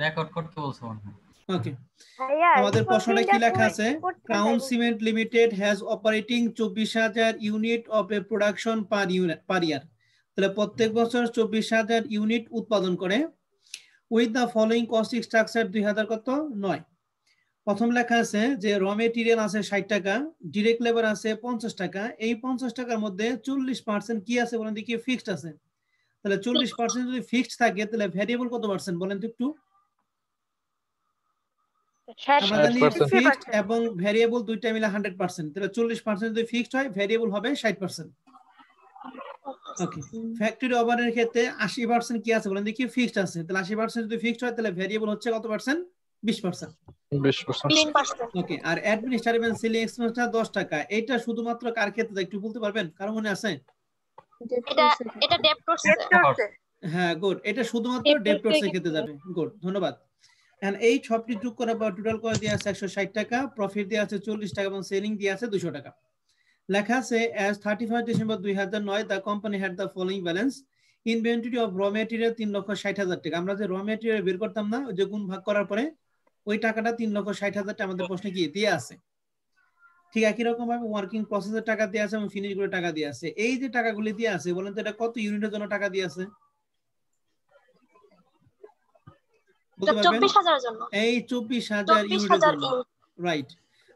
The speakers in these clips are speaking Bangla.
রেকর্ড করতে বলছো মনে হয়। ওকে, আমাদের প্রশ্নটা কি লেখা আছে? Crown cement limited has operating 24,000 unit of a production per year. তাহলে প্রত্যেক বছর 24,000 ইউনিট উৎপাদন করে। With the following cost structure 2000 কত 9। প্রথম লেখা আছে যে র মেটেরিয়াল আছে 60 টাকা, ডিরেক্ট লেবার আছে 50 টাকা। এই 50 টাকার মধ্যে 40% কি আছে বলেন দেখি? ফিক্সড আছে। তাহলে 40% যদি ফিক্সড থাকে তাহলে ভ্যারিয়েবল কত পার্সেন্ট বলেন তো একটু? আমরা জানি ফিক্সড এবং ভ্যারিয়েবল দুইটা মিলে 100%। তাহলে 40% যদি ফিক্সড হয়, ভ্যারিয়েবল হবে 60%। ওকে, ফ্যাক্টরি ওভারের ক্ষেত্রে 80% কি আছে বলেন দেখি? ফিক্সড আছে। তাহলে 80% যদি ফিক্সড হয় তাহলে ভ্যারিয়েবল হচ্ছে কত পার্সেন্ট? 20%। 20%। ওকে, আর অ্যাডমিনিস্ট্রেটিভ এন্ড সেলিং এক্সপেন্সটা 10 টাকা। এটা শুধুমাত্র কার ক্ষেত্রে একটু বলতে পারবেন? কারো মনে আছে? এটা ডেপ্টরস। হ্যাঁ, গুড। এটা শুধুমাত্র ডেপ্টরস এর ক্ষেত্রে যাবে। গুড, ধন্যবাদ। এন্ড এই সবটি যোগ করার পর টোটাল করে দেয়া আছে 160 টাকা, প্রফিট দেয়া আছে 40 টাকা এবং সেলিং দেয়া আছে 200 টাকা। লেখা আছে as 31 December 2009 the company had the following balance: inventory of raw material 3,60,000 টাকা। আমরা যে র মেটেরিয়াল বের করতাম না, ওই যে গুণ ভাগ করার পরে ওই টাকাটা 3,60,000 টাকা আমাদের প্রশ্নে কি দিয়ে আছে। ঠিক একই রকম ভাবে ওয়ার্কিং প্রসেসের টাকা দিয়ে আছে এবং ফিনিশ গুলো টাকা দিয়ে আছে। এই যে টাকাগুলি দিয়ে আছে, বলেন তো এটা কত ইউনিটের জন্য টাকা দিয়ে আছে? বলতে পারবেন? 24,000 এর জন্য। এই 24,000 ইউনিটের জন্য, রাইট।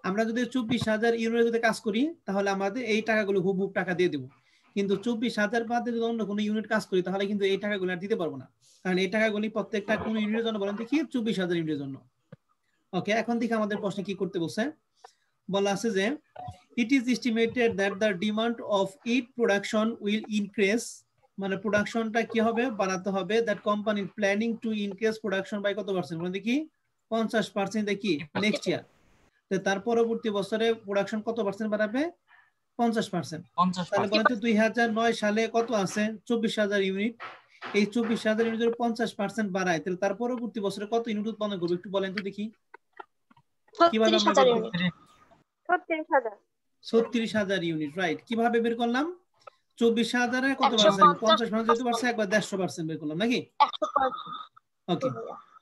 আমরা যদি 24,000 ইউনিটের যদি কাজ করি তাহলে আমাদের এই টাকাগুলো হুবহুব টাকা দিয়ে দেব। কিন্তু 24,000 বাদে যদি অন্য কোনো ইউনিট কাজ করি তাহলে কিন্তু এই টাকাগুলো আর দিতে পারবো না, কারণ এই টাকাগুলি প্রত্যেকটা কোন ইউনিটের জন্য বলেন দেখি? 24,000 ইউনিটের জন্য। ওকে, এখন দেখি আমাদের প্রশ্নে কি করতে বলছে। বলা আছে যে it is estimated that the demand of each production will increase, মানে প্রোডাকশনটা কি হবে? বাড়াতে হবে। that company planning to increase production by কত পার্সেন্ট বলেন দেখি? 50% দেখি নেক্সট ইয়ার। তার পরবর্তী বছরে প্রোডাকশন কত পার্সেন্ট বাড়াবে? 50%। তাহলে বলেন তো 2009 সালে কত আছে? 24,000 ইউনিট। এই 24,000 ইউনিট যদি 50% বাড়ায় তাহলে তার পরবর্তী বছরে কত ইউনিট উৎপন্ন করবে একটু বলেন তো দেখি? কিভাবে আমরা বের করব? 36,000 ইউনিট, রাইট। কিভাবে বের করলাম? 24,000 এর কত পার্সেন্ট? 50% যেতে পারছে একবার 150% বের করলাম নাকি? ওকে,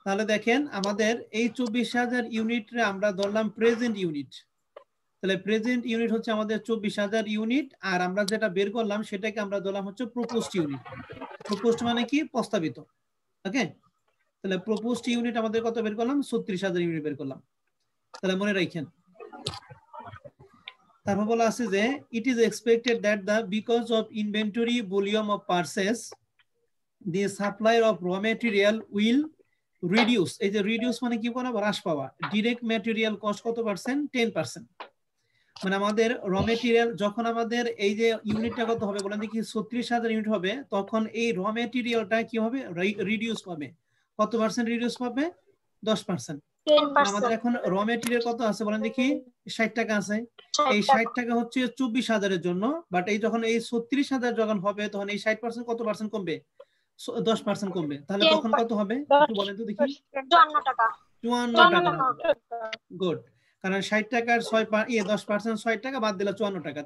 তাহলে দেখেন আমাদের এই 24,000 ইউনিটে আমরা ধরলাম প্রেজেন্ট ইউনিট। তাহলে প্রেজেন্ট ইউনিট হচ্ছে আমাদের 24,000 ইউনিট, আর আমরা যেটা বের করলাম সেটাকে আমরা ধরলাম হচ্ছে প্রপোজড ইউনিট। প্রপোজড মানে কি? প্রস্তাবিত। ওকে, তাহলে প্রপোজড ইউনিট আমাদের কত বের করলাম? 36,000 ইউনিট বের করলাম। তাহলে মনে রাখেন। তারপর বলা আছে যে it is expected that the because of inventory volume of purchase the supply of raw material will reduce। এই যে রিডিউস মানে কি? বলা হ্রাস পাওয়া। ডিরেক্ট ম্যাটেরিয়াল কস্ট কত পার্সেন্ট? 10%। মানে আমাদের র মেটেরিয়াল যখন আমাদের এই যে ইউনিটটা কত হবে বলেন দেখি? 36,000 ইউনিট হবে, তখন এই র মেটেরিয়ালটা কি হবে? রিডিউস পাবে। কত পার্সেন্ট রিডিউস পাবে? 10%। আমাদের এখন র মেটেরিয়াল কত আছে বলেন দেখি? 60 টাকা আছে। এই 60 টাকা হচ্ছে 24,000 এর জন্য, বাট এই যখন এই 36,000 যখন হবে তখন এই 60% কত পার্সেন্ট কমবে? 10% কমবে। তাহলে তখন কত হবে একটু বলেন তো দেখি? 54 টাকা। 54 টাকা হবে। গুড, কারণ 60 টাকার 10% 6 টাকা বাদ দিলে 54 টাকা।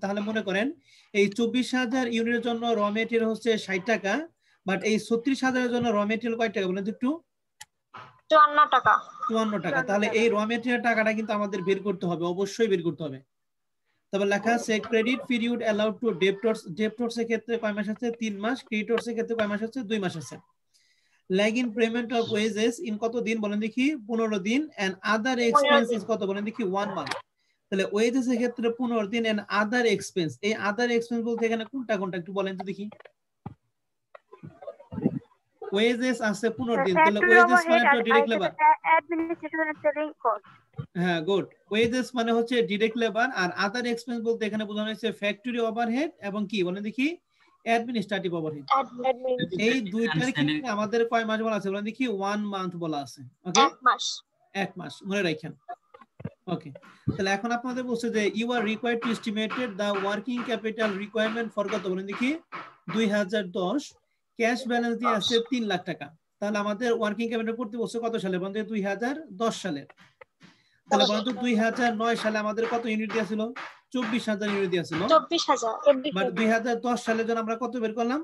তাহলে মনে করেন এই 24,000 ইউনিটের জন্য র মেটেরিয়াল হচ্ছে 60 টাকা, বাট এই 36,000 এর জন্য র মেটেরিয়াল কয় টাকা বলেন তো একটু? 54 টাকা। 54 টাকা। তাহলে এই র মেটেরিয়াল টাকাটা কিন্তু আমাদের বের করতে হবে, অবশ্যই বের করতে হবে। তবে লেখা আছে credit period allowed to debtors. Debtors এর ক্ষেত্রে কয় মাস আছে? 3 মাস। ক্রেডিটরস এর ক্ষেত্রে কয় মাস আছে? 2 মাস আছে। Lag in payment of wages in কত দিন বলেন দেখি? 15 দিন। এন্ড আদার এক্সপেন্সেস কত বলেন দেখি? 1 মান্থ। তাহলে ওয়েজেস এর ক্ষেত্রে 15 দিন। এন্ড আদার এক্সপেন্স, এই আদার এক্সপেন্স বলতে এখানে কোনটা কোনটা একটু বলেন তো দেখি? ওয়েজেস আছে 15 দিন। তাহলে ওয়েজেস মানে তো direct labour. Administration and selling cost. হ্যাঁ, গুড। ওয়েজেস মানে হচ্ছে ডাইরেক্ট লেবার, আর আদার এক্সপেন্স বলতে এখানে বোঝানো হয়েছে ফ্যাক্টরি ওভারহেড এবং কি বলেন দেখি? Administrative overhead. এই দুইটার ক্ষেত্রে আমাদের কয় মাস বলা আছে বলেন দেখি? 1 মান্থ বলা আছে। ওকে, 1 মাস মনে রাখেন। ওকে, তাহলে এখন আপনাদের বলছে যে you are required to estimated the working capital requirement for কত বলেন দেখি? 2010। ক্যাশ ব্যালেন্স দিয়ে আছে 3 লাখ টাকা। তাহলে আমাদের ওয়ার্কিং ক্যাপিটাল করতে বলছে কত সালে বলেন? 2010 সালে। তাহলে বলেন তো 2009 সালে আমাদের কত ইউনিট দেয়া ছিল? 24,000 ইউনিট দেয়া ছিল। 24,000। বাট 2010 সালে যখন আমরা কত বের করলাম?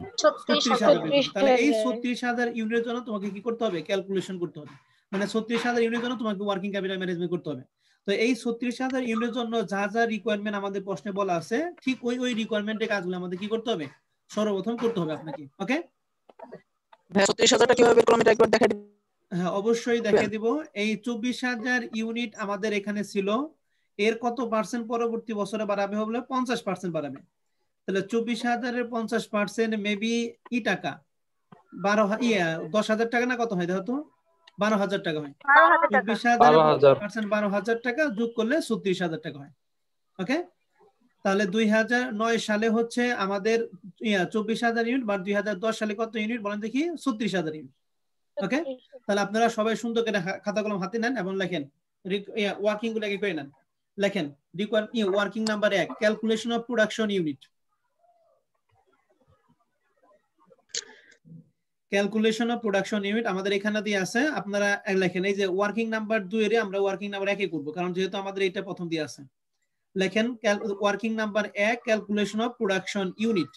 36,000 বের করতে। তাহলে এই 36,000 ইউনিটের জন্য তোমাকে কি করতে হবে? ক্যালকুলেশন করতে হবে। মানে 36,000 ইউনিটের জন্য তোমাকে ওয়ার্কিং ক্যাপিটাল ম্যানেজমেন্ট করতে হবে। তো এই 36,000 ইউনিটের জন্য যা যা রিকোয়ারমেন্ট আমাদের প্রশ্নে বলা আছে, ঠিক ওই রিকোয়ারমেন্টের কাজগুলো আমাদের কি করতে হবে? সর্বপ্রথম করতে হবে আপনাকে। ওকে, ভাই 36,000টা কিভাবে বের করলাম এটা একবার দেখাই দিন। হ্যাঁ অবশ্যই দেখিয়ে দিব। এই 24,000 ইউনিট আমাদের এখানে ছিল, এর কত পার্সেন্ট পরবর্তী বছরে বাড়াবে? হবে 50% বাড়াবে। তাহলে 24,000 এর 50% মেবি টাকা 10,000 টাকা না কত হয়? দেখো তো 12,000 টাকা হয়। 24,000 12,000 টাকা যোগ করলে 36,000 টাকা হয়। ওকে, তাহলে 2009 সালে হচ্ছে আমাদের 24,000 ইউনিট, বা 2010 সালে কত ইউনিট বলেন দেখি? 36,000 ইউনিট। ওকে, তাহলে আপনারা সবাই সুন্দর করে খাতা কলম হাতে নেন এবং লেখেন, ওয়ার্কিং গুলো করে নেন। লেখেন working number 1, calculation of production unit. Calculation of production unit আমাদের এখানে দিয়ে আছে, আপনারা লেখেন। এই যে ওয়ার্কিং নাম্বার 2 এর আমরা ওয়ার্কিং নাম্বার 1 এ করব, কারণ যেহেতু আমাদের এটা প্রথম দিয়ে আছে। লেখেন working number 1, calculation of production unit.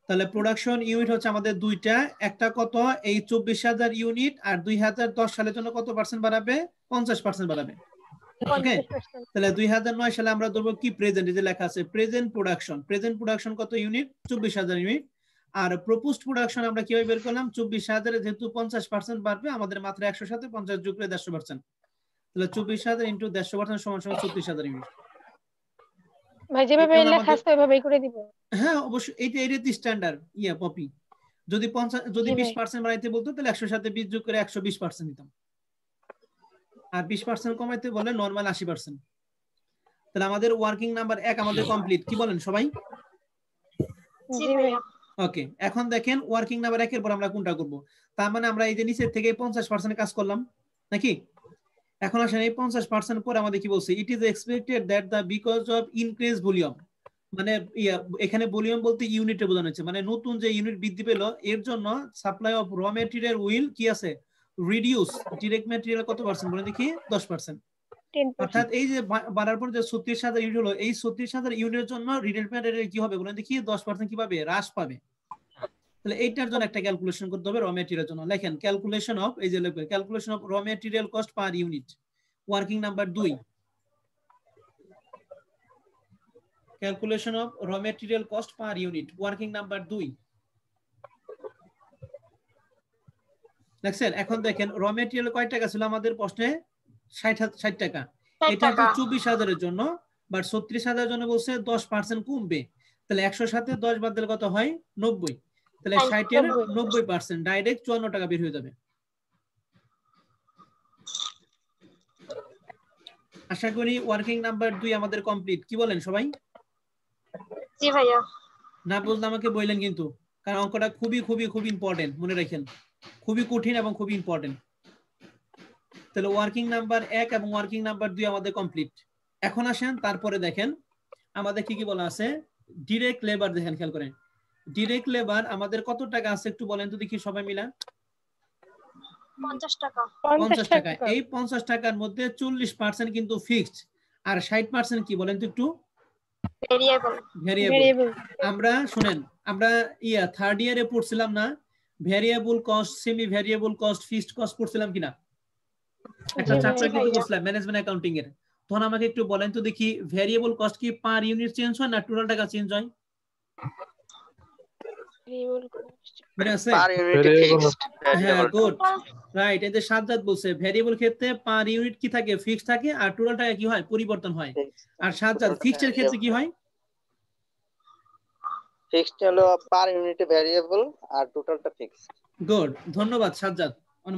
তাহলে প্রোডাকশন ইউনিট হচ্ছে আমাদের দুইটা, একটা কত? এই 24,000 ইউনিট, আর 2010 সালের জন্য কত পার্সেন্ট বাড়াবে? 50% বাড়াবে। ওকে, তাহলে 2009 সালে আমরা ধরবো কি? প্রেজেন্ট, যে লেখা আছে প্রেজেন্ট প্রোডাকশন। প্রেজেন্ট প্রোডাকশন কত ইউনিট? 24,000 ইউনিট। আর প্রপোজড প্রোডাকশন আমরা কিভাবে বের করলাম? 24,000 যেহেতু 50% বাড়বে, আমাদের মাত্র 100 সাথে 50 যোগ করে 150%। তাহলে 24,000 ইনটু 150% সমান 36,000 ইউনিট। ভাই যেভাবে লেখা আছে ওইভাবেই করে দিব। হ্যাঁ অবশ্যই, এইটা স্ট্যান্ডার্ড কপি। যদি 20% বাড়াইতে বলতো তাহলে 100 সাথে 20 যোগ করে 120% দিতাম, আর 20% কমাইতে বলে নরমাল 80%। তাহলে আমাদের ওয়ার্কিং নাম্বার 1 আমাদের কমপ্লিট। কি বলেন সবাই? জি ভাইয়া। ওকে, এখন দেখেন ওয়ার্কিং নাম্বার 1 এর পর আমরা কোনটা করব? তার মানে আমরা এই যে নিচের থেকে 50% কাজ করলাম নাকি? এখন আসেন এই 50% পরে আমাদের কি বলছে? It is expected that the because of increase volume, মানে এখানে ভলিউম বলতে ইউনিটে বোঝানো হচ্ছে, মানে নতুন যে ইউনিট বৃদ্ধি পেল এর জন্য সাপ্লাই অফ র ম্যাটেরিয়াল উইল কি আছে? রিডিউস ডিরেক্ট ম্যাটেরিয়াল কত পার্সেন্ট বলে দেখি? 10%। অর্থাৎ এই যে বাড়ার পর যে 36,000 ইউনিট হলো, এই 36,000 ইউনিটের জন্য ডিরেক্ট ম্যাটেরিয়াল কি হবে বলে দেখি? 10% কি পাবে? হ্রাস পাবে। তাহলে এইটার জন্য একটা ক্যালকুলেশন করতে হবে র ম্যাটেরিয়ালের জন্য। লেখেন ক্যালকুলেশন অফ, এই যে লিখবেন ক্যালকুলেশন অফ র material cost per unit, working number 2। Calculation of র material cost per unit, working number 2। দেখছেন? এখন দেখেন র ম্যাটেরিয়াল কয় টাকা ছিল আমাদের প্রশ্নে? 60 টাকা। এটা হচ্ছে 24,000 এর জন্য, বাট 36,000 এর জন্য বলছে 10% কমবে। তাহলে 100 সাথে 10 বাদ দিলে কত হয়? 90। তাহলে 60 এর 90% ডাইরেক্ট 54 টাকা বের হয়ে যাবে। আশা করি ওয়ার্কিং নাম্বার 2 আমাদের কমপ্লিট। কি বলেন সবাই? জি ভাইয়া। না বুঝলে আমাকে বললেন কিন্তু, কারণ অঙ্কটা খুবই খুবই খুবই ইম্পর্টেন্ট, মনে রাখেন, খুবই কঠিন এবং খুবই ইম্পর্টেন্ট। তাহলে ওয়ার্কিং নাম্বার 1 এবং ওয়ার্কিং নাম্বার 2 আমাদের কমপ্লিট। এখন আসেন তারপরে দেখেন আমাদের কি কি বলা আছে। ডিরেক্ট লেবার দেখেন, খেয়াল করেন। ডিরেক্ট লেবার আমাদের কত টাকা আছে একটু বলেন তো দেখি সবাই মিলা। 50 টাকা। 50 টাকা। এই 50 টাকার মধ্যে 40% কিন্তু ফিক্সড, আর 60% কি বলেন তো একটু? ভেরিয়েবল। আমরা শুনেন, আমরা থার্ড ইয়ারে পড়ছিলাম না variable cost, semi variable cost, fixed cost পড়ছিলাম কিনা? একটা চ্যাপ্টার কিন্তু পড়ছিলাম ম্যানেজমেন্ট অ্যাকাউন্টিং এর। তখন আমাকে একটু বলেন তো দেখি, ভেরিয়েবল কস্ট কি পার ইউনিট চেঞ্জ হয় না টোটাল টাকা চেঞ্জ হয়? হ্যাঁ গুড, রাইট। এই যে সাজ্জাদ বলছে ভেরিয়েবল ক্ষেত্রে পার ইউনিট কি থাকে? ফিক্সড থাকে, আর টোটাল টাকা কি হয়? পরিবর্তন হয়। আর সাজ্জাদ ফিক্সড এর ক্ষেত্রে কি হয়? ফিক্সড হলো পার ইউনিটে ভেরিয়েবল আর টোটালটা ফিক্সড। গুড, ধন্যবাদ সাজ্জাদ,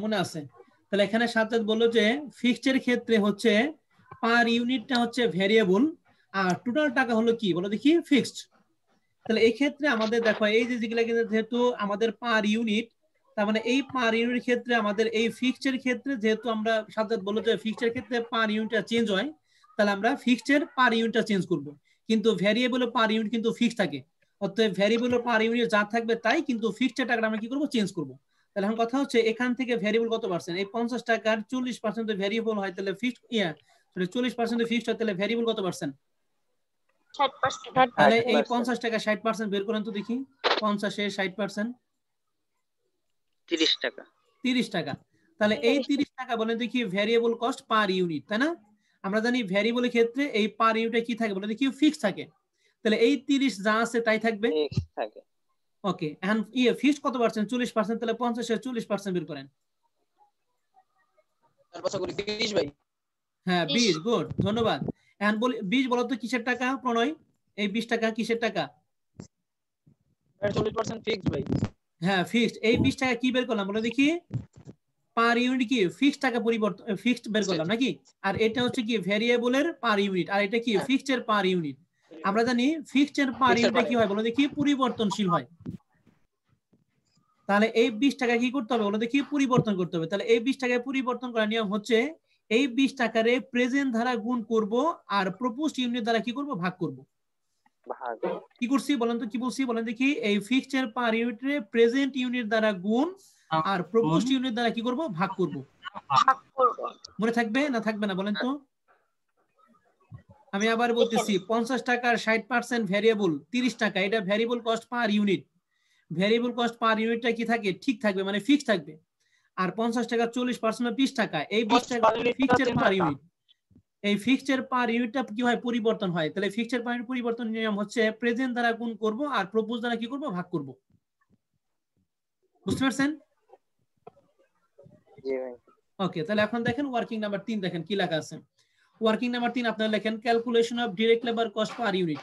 মনে আছে। তাহলে এখানে সাজ্জাদ বললো যে ফিক্সড এর ক্ষেত্রে হচ্ছে পার ইউনিটটা হচ্ছে ভেরিয়েবল, আর টোটাল টাকা হলো কি বলো দেখি? ফিক্সড। তাহলে এই ক্ষেত্রে আমাদের দেখো এই যে যেগুলা কিন্তু যেহেতু আমাদের পার ইউনিট, তার মানে এই পার ইউনিট ক্ষেত্রে আমাদের এই ফিক্সড এর ক্ষেত্রে যেহেতু আমরা সাজ্জাদ বললো যে ফিক্সড এর ক্ষেত্রে পার ইউনিটটা চেঞ্জ হয়, তাহলে আমরা ফিক্সড এর পার ইউনিটটা চেঞ্জ করব। কিন্তু ভেরিয়েবল পার ইউনিট কিন্তু ফিক্সড থাকে, অতএব ভেরিয়েবল পার ইউনিট যা থাকবে তাই, কিন্তু ফিক্সড এর টাকাটা আমরা কি করব? চেঞ্জ করব। তাহলে এখন কথা হচ্ছে এখান থেকে ভেরিয়েবল কত পার্সেন্ট? এই 50 টাকার 40% ভেরিয়েবল হয়, তাহলে ফিক্সড 40% ফিক্সড হয়, তাহলে ভেরিয়েবল কত পার্সেন্ট? 60%। তাহলে এই 60%। 50 টাকা 60% বের করেন তো দেখি 50 এর 60% 30 টাকা। 30 টাকা। তাহলে এই 30 টাকা বলেন দেখি ভ্যারিয়েবল কস্ট পার ইউনিট, তাই না? আমরা জানি ভ্যারিয়েবলের ক্ষেত্রে এই পার ইউনিটে কি থাকে বলে দেখি ফিক্স থাকে। তাহলে এই 30 যা আছে তাই থাকবে। ফিক্স থাকে। ওকে, এখন ফিক্স কত পার্সেন্ট? 40%। তাহলে 50 এর 40% বের করেন। তারপর করি 30 ভাই। হ্যাঁ 20। 20, গুড, ধন্যবাদ। এখন বলি 20 বলো তো কিসের টাকা প্রণয়? এই 20 টাকা কিসের টাকা? 40% ফিক্সড ভাই। হ্যাঁ ফিক্সড। এই 20 টাকা কি বের করলাম বলে দেখি? পার ইউনিট কি ফিক্সড টাকা পরিবর্তন ফিক্সড বের করলাম নাকি? আর এটা হচ্ছে কি ভ্যারিয়েবলের পার ইউনিট, আর এটা কি ফিক্সড এর পার ইউনিট। আমরা জানি ফিক্সড এর পার ইউনিটে কি হয় বলো দেখি? পরিবর্তনশীল হয়। তাহলে এই 20 টাকা কি করতে হবে বলো দেখি? পরিবর্তন করতে হবে। তাহলে এই 20 টাকায় পরিবর্তন করার নিয়ম হচ্ছে এই 20 টাকারে প্রেজেন্ট দ্বারা গুণ করব আর প্রপোজড ইউনিট দ্বারা কি করব? ভাগ করব। ভাগ। কি করছি বলেন তো? কি বলছি বলেন দেখি? এই ফিক্সড এর পার ইউনিটে প্রেজেন্ট ইউনিট দ্বারা গুণ আর প্রপোজড ইউনিট দ্বারা কি করব? ভাগ করব। ভাগ করব। মনে থাকবে না থাকবে না বলেন তো? আমি আবার বলতেছি 50 টাকার 60% ভ্যারিয়েবল 30 টাকা, এটা variable cost per unit. Variable cost per ইউনিটটা কি থাকে? ঠিক থাকবে, মানে ফিক্স থাকবে। আর 50 টাকা 40% 20 টাকা, এই 20 টাকা ফিক্সড এর পার ইউনিট। এই ফিক্সড এর পার ইউনিটটা কি হয়? পরিবর্তন হয়। তাহলে ফিক্সড এর পার ইউনিট পরিবর্তন নিয়ম হচ্ছে প্রেজেন্ট দ্বারা গুণ করব আর প্রপোজ দ্বারা কি করব? ভাগ করব। বুঝতে পারছেন? জি ভাই। ওকে, তাহলে এখন দেখেন ওয়ার্কিং নাম্বার 3 দেখেন কি লেখা আছে। ওয়ার্কিং নাম্বার 3 আপনারা লেখেন calculation of direct labour cost per unit.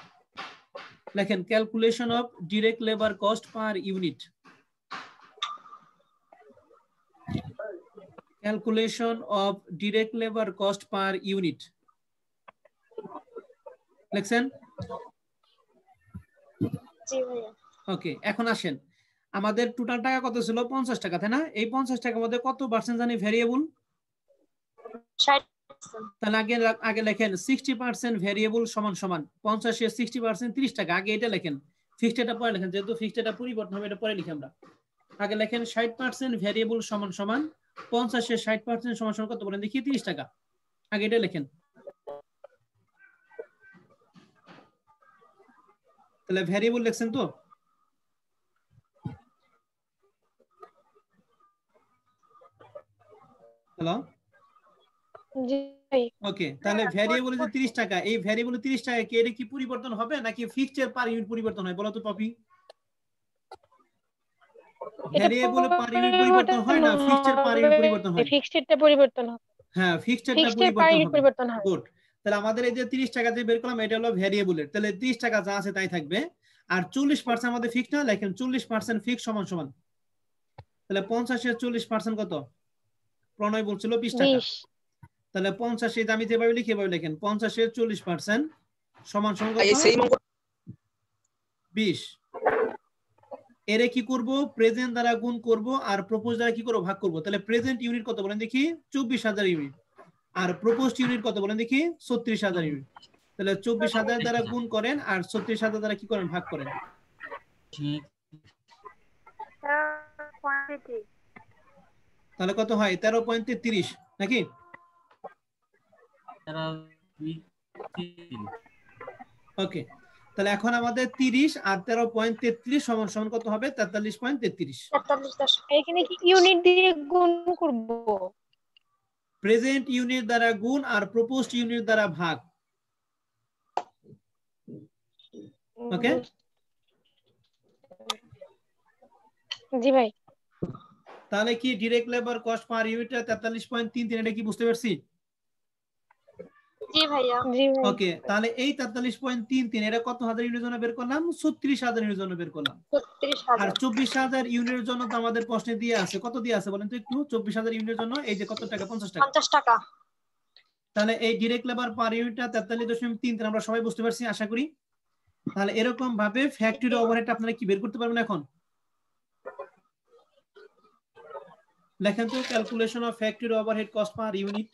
লেখেন calculation of direct labour cost per unit. Calculation of direct labour cost per unit লেখছেন? জি ভাইয়া। ওকে, এখন আসেন আমাদের টোটাল টাকা কত ছিল? 50 টাকা, তাই না? এই 50 টাকার মধ্যে কত পার্সেন্ট জানি ভ্যারিয়েবল? 60%। তাহলে আগে লেখেন 60% ভ্যারিয়েবল সমান সমান 50 এর 60% 30 টাকা। আগে এটা লেখেন, ফিক্সড এটা পরে লেখেন, যেহেতু ফিক্সড এটা পরিবর্তন হবে এটা পরে লিখি আমরা। আগে লেখেন 60% ভ্যারিয়েবল সমান সমান 50 এর 60% সমান সমান কত বলেন দেখি? 30 টাকা। আগে এটা লেখেন। তাহলে ভ্যারিয়েবল লিখছেন তো? হ্যালো, জি ভাই। ওকে, তাহলে ভ্যারিয়েবল যে 30 টাকা, এই ভ্যারিয়েবল 30 টাকা কি এটা কি পরিবর্তন হবে নাকি ফিক্সড এর পার ইউনিট পরিবর্তন হয়? বলো তো পপি। এটা ভ্যারিয়েবল পার ইউনিট পরিবর্তন হয় না, ফিক্সড এর পার ইউনিট পরিবর্তন হয়? ফিক্সড এরটা পরিবর্তন হবে। হ্যাঁ ফিক্সড এরটা ফিক্সড এর পার পরিবর্তন ইউনিট হবে। পরিবর্তন হবে। গুড। তাহলে আমাদের এই যে 30 টাকা যে বের করলাম এটা হলো ভ্যারিয়েবলের। তাহলে 30 টাকা যা আছে তাই থাকবে। আর 40% আমাদের ফিক্সড না, লেখেন 40% ফিক্সড সমান সমান। তাহলে 50 এর 40% কত? প্রণয় বলছিল 20 টাকা। 20। তাহলে 50 এর আমি যেভাবে লিখি এভাবে লেখেন 50 এর 40% সমান সমান কত? এই সেম অঙ্ক 20। এরে কি করব? প্রেজেন্ট দ্বারা গুণ করব আর প্রপোজ দ্বারা কি করব? ভাগ করব। তাহলে প্রেজেন্ট ইউনিট কত বলেন দেখি? 24,000 ইউনিট। আর প্রপোজড ইউনিট কত বলেন দেখি? 36,000 ইউনিট। তাহলে 24,000 দ্বারা গুণ করেন আর 36,000 দ্বারা কি করেন? ভাগ করেন। তাহলে কত হয়? 13.33 নাকি? ওকে, তাহলে এখন আমাদের 30 আর 13.33 সমান সমান কত হবে? 43.33। 43. এখানে কি ইউনিট দিয়ে গুণ করব? প্রেজেন্ট ইউনিট দ্বারা গুণ আর প্রপোজড ইউনিট দ্বারা ভাগ। ওকে, জি ভাই। তাহলে কি direct labour cost per unit 43.33 এটা কি বুঝতে পারছি? জি ভাইয়া। জি ভাই। ওকে, তাহলে এই 43.33 এটা কত হাজার ইউনিটের জন্য বের করলাম? 36,000 ইউনিটের জন্য বের করলাম। আর 36,000। 24,000 ইউনিটের জন্য তো আমাদের প্রশ্নে দিয়ে আছে, কত দিয়ে আছে বলেন তো একটু? 24,000 ইউনিটের জন্য এই যে কত টাকা? 50 টাকা। 50 টাকা। তাহলে এই ডিরেক্ট লেবার পার ইউনিটটা 43.33 আমরা সবাই বুঝতে পারছি আশা করি। তাহলে এরকম ভাবে ফ্যাক্টরি ওভারহেড আপনারা কি বের করতে পারবেন এখন? লেখেন তো calculation of factory overhead cost per unit.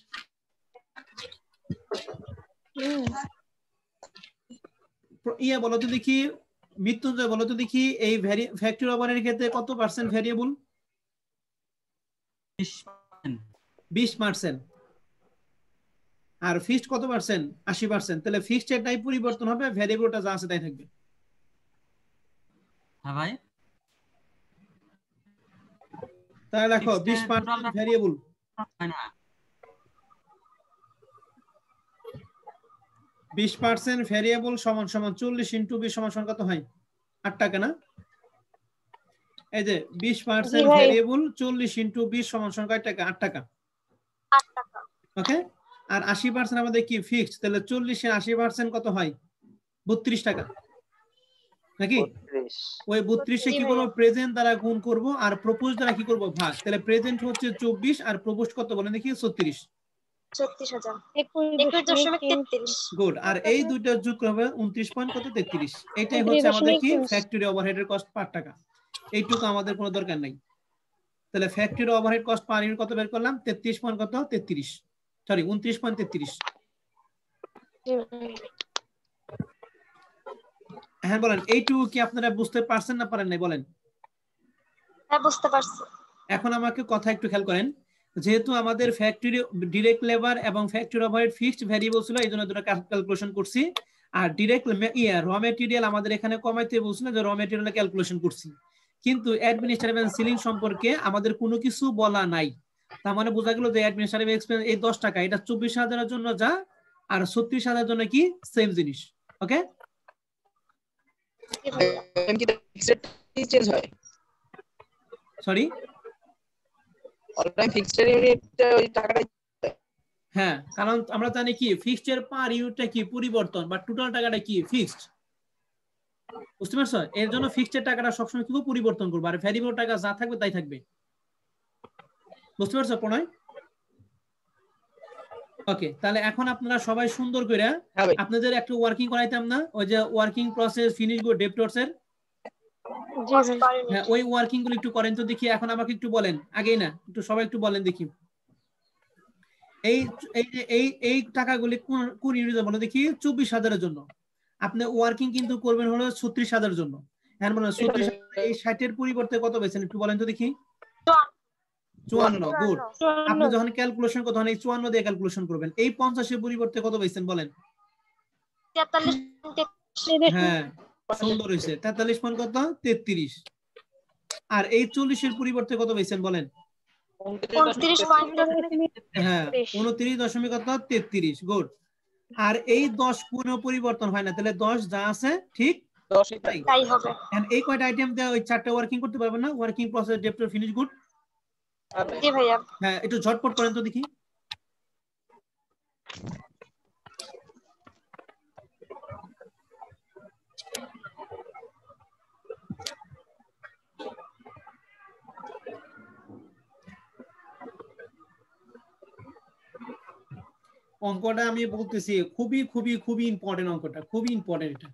Yeah বলো তো দেখি, মৃত্যুঞ্জয় বলো তো দেখি, এই ফ্যাক্টরি ওভারহেড ক্ষেত্রে কত পার্সেন্ট ভ্যারিয়েবল? 20%। আর ফিক্সড কত পার্সেন্ট 80%, তাহলে ফিক্সড এটাই পরিবর্তন হবে, ভ্যারিয়েবলটা যা আছে তাই থাকবে। হ্যাঁ ভাই তাহলে দেখো 20% ভ্যারিয়েবল, হয় না 20% ভ্যারিয়েবল সমান সমান 40 ইনটু 20 সমান সমান কত হয়? 8 টাকা না? এই যে 20% জি ভাই। ভ্যারিয়েবল 40 ইনটু 20 সমান সমান কয় টাকা? 8 টাকা। 8 টাকা। ওকে, আর 80% আমাদের কি ফিক্সড, তাহলে 40 এর 80% কত হয়? 32 টাকা নাকি? 32 ওই 32 এ জি কি ভাইয়া। করব? প্রেজেন্ট দ্বারা গুণ করব, আর প্রপোজ দ্বারা কি করব? ভাগ। তাহলে প্রেজেন্ট হচ্ছে 24 আর প্রপোজ কত বলেন দেখি? 36। 36,000। 21.33 21.33। গুড। আর এই দুইটা যোগ হবে 29 পয়েন্ট কত? 33। এটাই হচ্ছে আমাদের কি 29.23 ফ্যাক্টরি ওভারহেডের কস্ট পার টাকা। এইটুকু আমাদের কোনো দরকার নাই। তাহলে factory overhead cost per unit কত বের করলাম? 33 পয়েন্ট কত? 33, সরি 29.33। জি ভাই। হ্যাঁ বলেন, এইটুকু কি আপনারা বুঝতে পারছেন না পারেন নাই বলেন? হ্যাঁ বুঝতে পারছি। এখন আমাকে কথা একটু খেয়াল করেন, যেহেতু আমাদের ফ্যাক্টরি ডিরেক্ট লেবার এবং ফ্যাক্টরি ওভারহেড ফিক্সড ভ্যারিয়েবল ছিল, এই জন্য দুটো ক্যালকুলেশন করছি। আর ডিরেক্ট র ম্যাটেরিয়াল আমাদের এখানে কমাইতে বলছিল, যে র ম্যাটেরিয়াল ক্যালকুলেশন করছি, কিন্তু অ্যাডমিনিস্ট্রেটিভ এন্ড সিলিং সম্পর্কে আমাদের কোনো কিছু বলা নাই। তার মানে বোঝা গেল যে অ্যাডমিনিস্ট্রেটিভ এক্সপেন্স এই 10 টাকা, এটা 24,000 জন্য যা, আর 36,000 জন্য কি সেম জিনিস। ওকে, জি ভাইয়া। কি ফিক্সড চেঞ্জ হয়? Sorry, all time fixed unit ওই টাকাটা হ্যাঁ, কারণ আমরা জানি কি ফিক্সড এর পার ইউনিটটা কি পরিবর্তন, বা টোটাল টাকাটা কি ফিক্সড। বুঝতে পারছো? এর জন্য ফিক্সড এর টাকাটা সবসময় কি পরিবর্তন করবো, আর ভ্যারিয়েবল টাকা যা থাকবে তাই থাকবে। বুঝতে পারছো প্রণয়? ওকে, তাহলে এখন আপনারা সবাই সুন্দর করে, হ্যাঁ ভাই আপনাদের একটু ওয়ার্কিং করাইতাম না, ওই যে ওয়ার্কিং প্রসেস ফিনিশ গো ডেপ্টরস এর? জি কস্ট ভাই। Per unit. হ্যাঁ, ওই ওয়ার্কিং গুলো একটু করেন তো দেখি। এখন আমাকে একটু বলেন, আগেই না, একটু সবাই একটু বলেন দেখি, এই এই যে এই টাকাগুলি কোন ইউনিটে বলো দেখি? 24,000 জন্য। আপনি ওয়ার্কিং কিন্তু করবেন হলো 36,000 জন্য। হ্যাঁ মানে 36,000 এই 60 এর পরিবর্তে কত পেয়েছেন একটু বলেন তো দেখি? 54। গুড। আপনি যখন ক্যালকুলেশন করতে হন এই 54 দিয়ে ক্যালকুলেশন করবেন। এই 50 এর পরিবর্তে কত পেয়েছেন বলেন? 43.33। হ্যাঁ, সুন্দর হয়েছে। 43 পয়েন্ট কত? 33। আর এই 40 এর পরিবর্তে কত পেয়েছেন বলেন? 29.33। হ্যাঁ, 29.33। গুড। আর এই 10 কোনো পরিবর্তন হয় না, তাহলে 10 যা আছে ঠিক 10 তাই। তাই হবে। এই কয়টা আইটেম দিয়ে ওই 4টা ওয়ার্কিং করতে পারবেন না? Working process debtor finish good. জি ভাইয়া। হ্যাঁ, একটু ঝটপট করেন তো দেখি। অঙ্কটা আমি বলতেছি খুবই খুবই খুবই ইম্পর্টেন্ট, অঙ্কটা খুবই ইম্পর্টেন্ট এটা।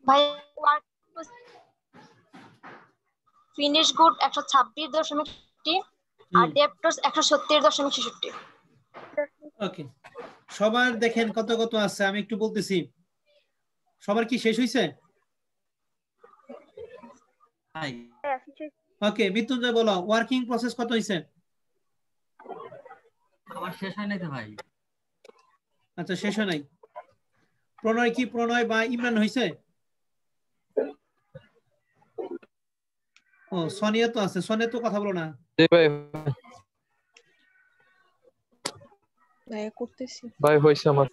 ভাই ফিনিশ গুড 126.60 আর ডেপ্টরস 170.66। ওকে, সবার দেখেন কত কত আছে, আমি একটু বলতেছি। সবার কি শেষ হয়েছে? ভাই ওকে, মৃত্যুঞ্জয় বলো ওয়ার্কিং প্রসেস কত হয়েছে? আমার শেষ হয় নাই তো ভাই। আচ্ছা, শেষ হয় নাই। প্রণয় কি, প্রণয় বা ইমরান হয়েছে? ও, সোনিয়া তো আছে, সোনিয়া তো কথা বলো না। জি ভাই, করতেছি ভাই হইছে আমার।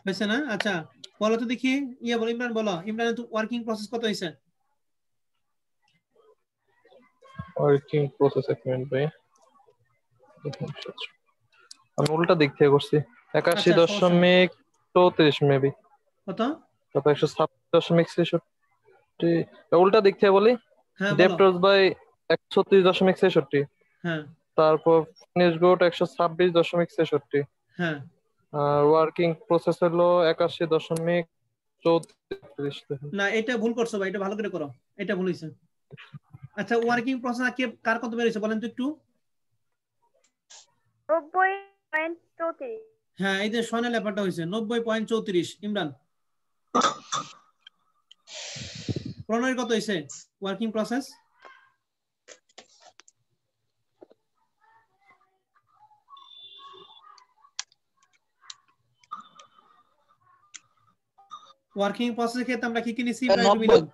হয়েছে না? আচ্ছা, বলো তো দেখি। বলো ইমরান, বলো ইমরান, তো ওয়ার্কিং প্রসেস কত হয়েছে? ওয়ার্কিং প্রসেস এক মিনিট ভাই, আমি উল্টা দিক থেকে করছি। 81.34 মেবি। কত? কত? 126.66। উল্টা দিক থেকে বলি। হ্যাঁ বলো। Debtors by 136.66। হ্যাঁ তারপর ফিনিশ গুড 126.66। হ্যাঁ, আর ওয়ার্কিং প্রসেস হলো 81.34। না এটা ভুল করছো ভাই, এটা ভালো করে করো, এটা ভুল হয়েছে। আচ্ছা, ওয়ার্কিং প্রসেস কার কত বেরিয়েছে বলেন তো একটু? 90.34 হ্যাঁ এই যে সোনা লেখাটা হয়েছে 90.34 ইমরান প্রণয়ের কত হয়েছে ওয়ার্কিং প্রসেস ওয়ার্কিং প্রসেস ক্ষেত্রে আমরা কি কি নিছি প্রায় মিলাম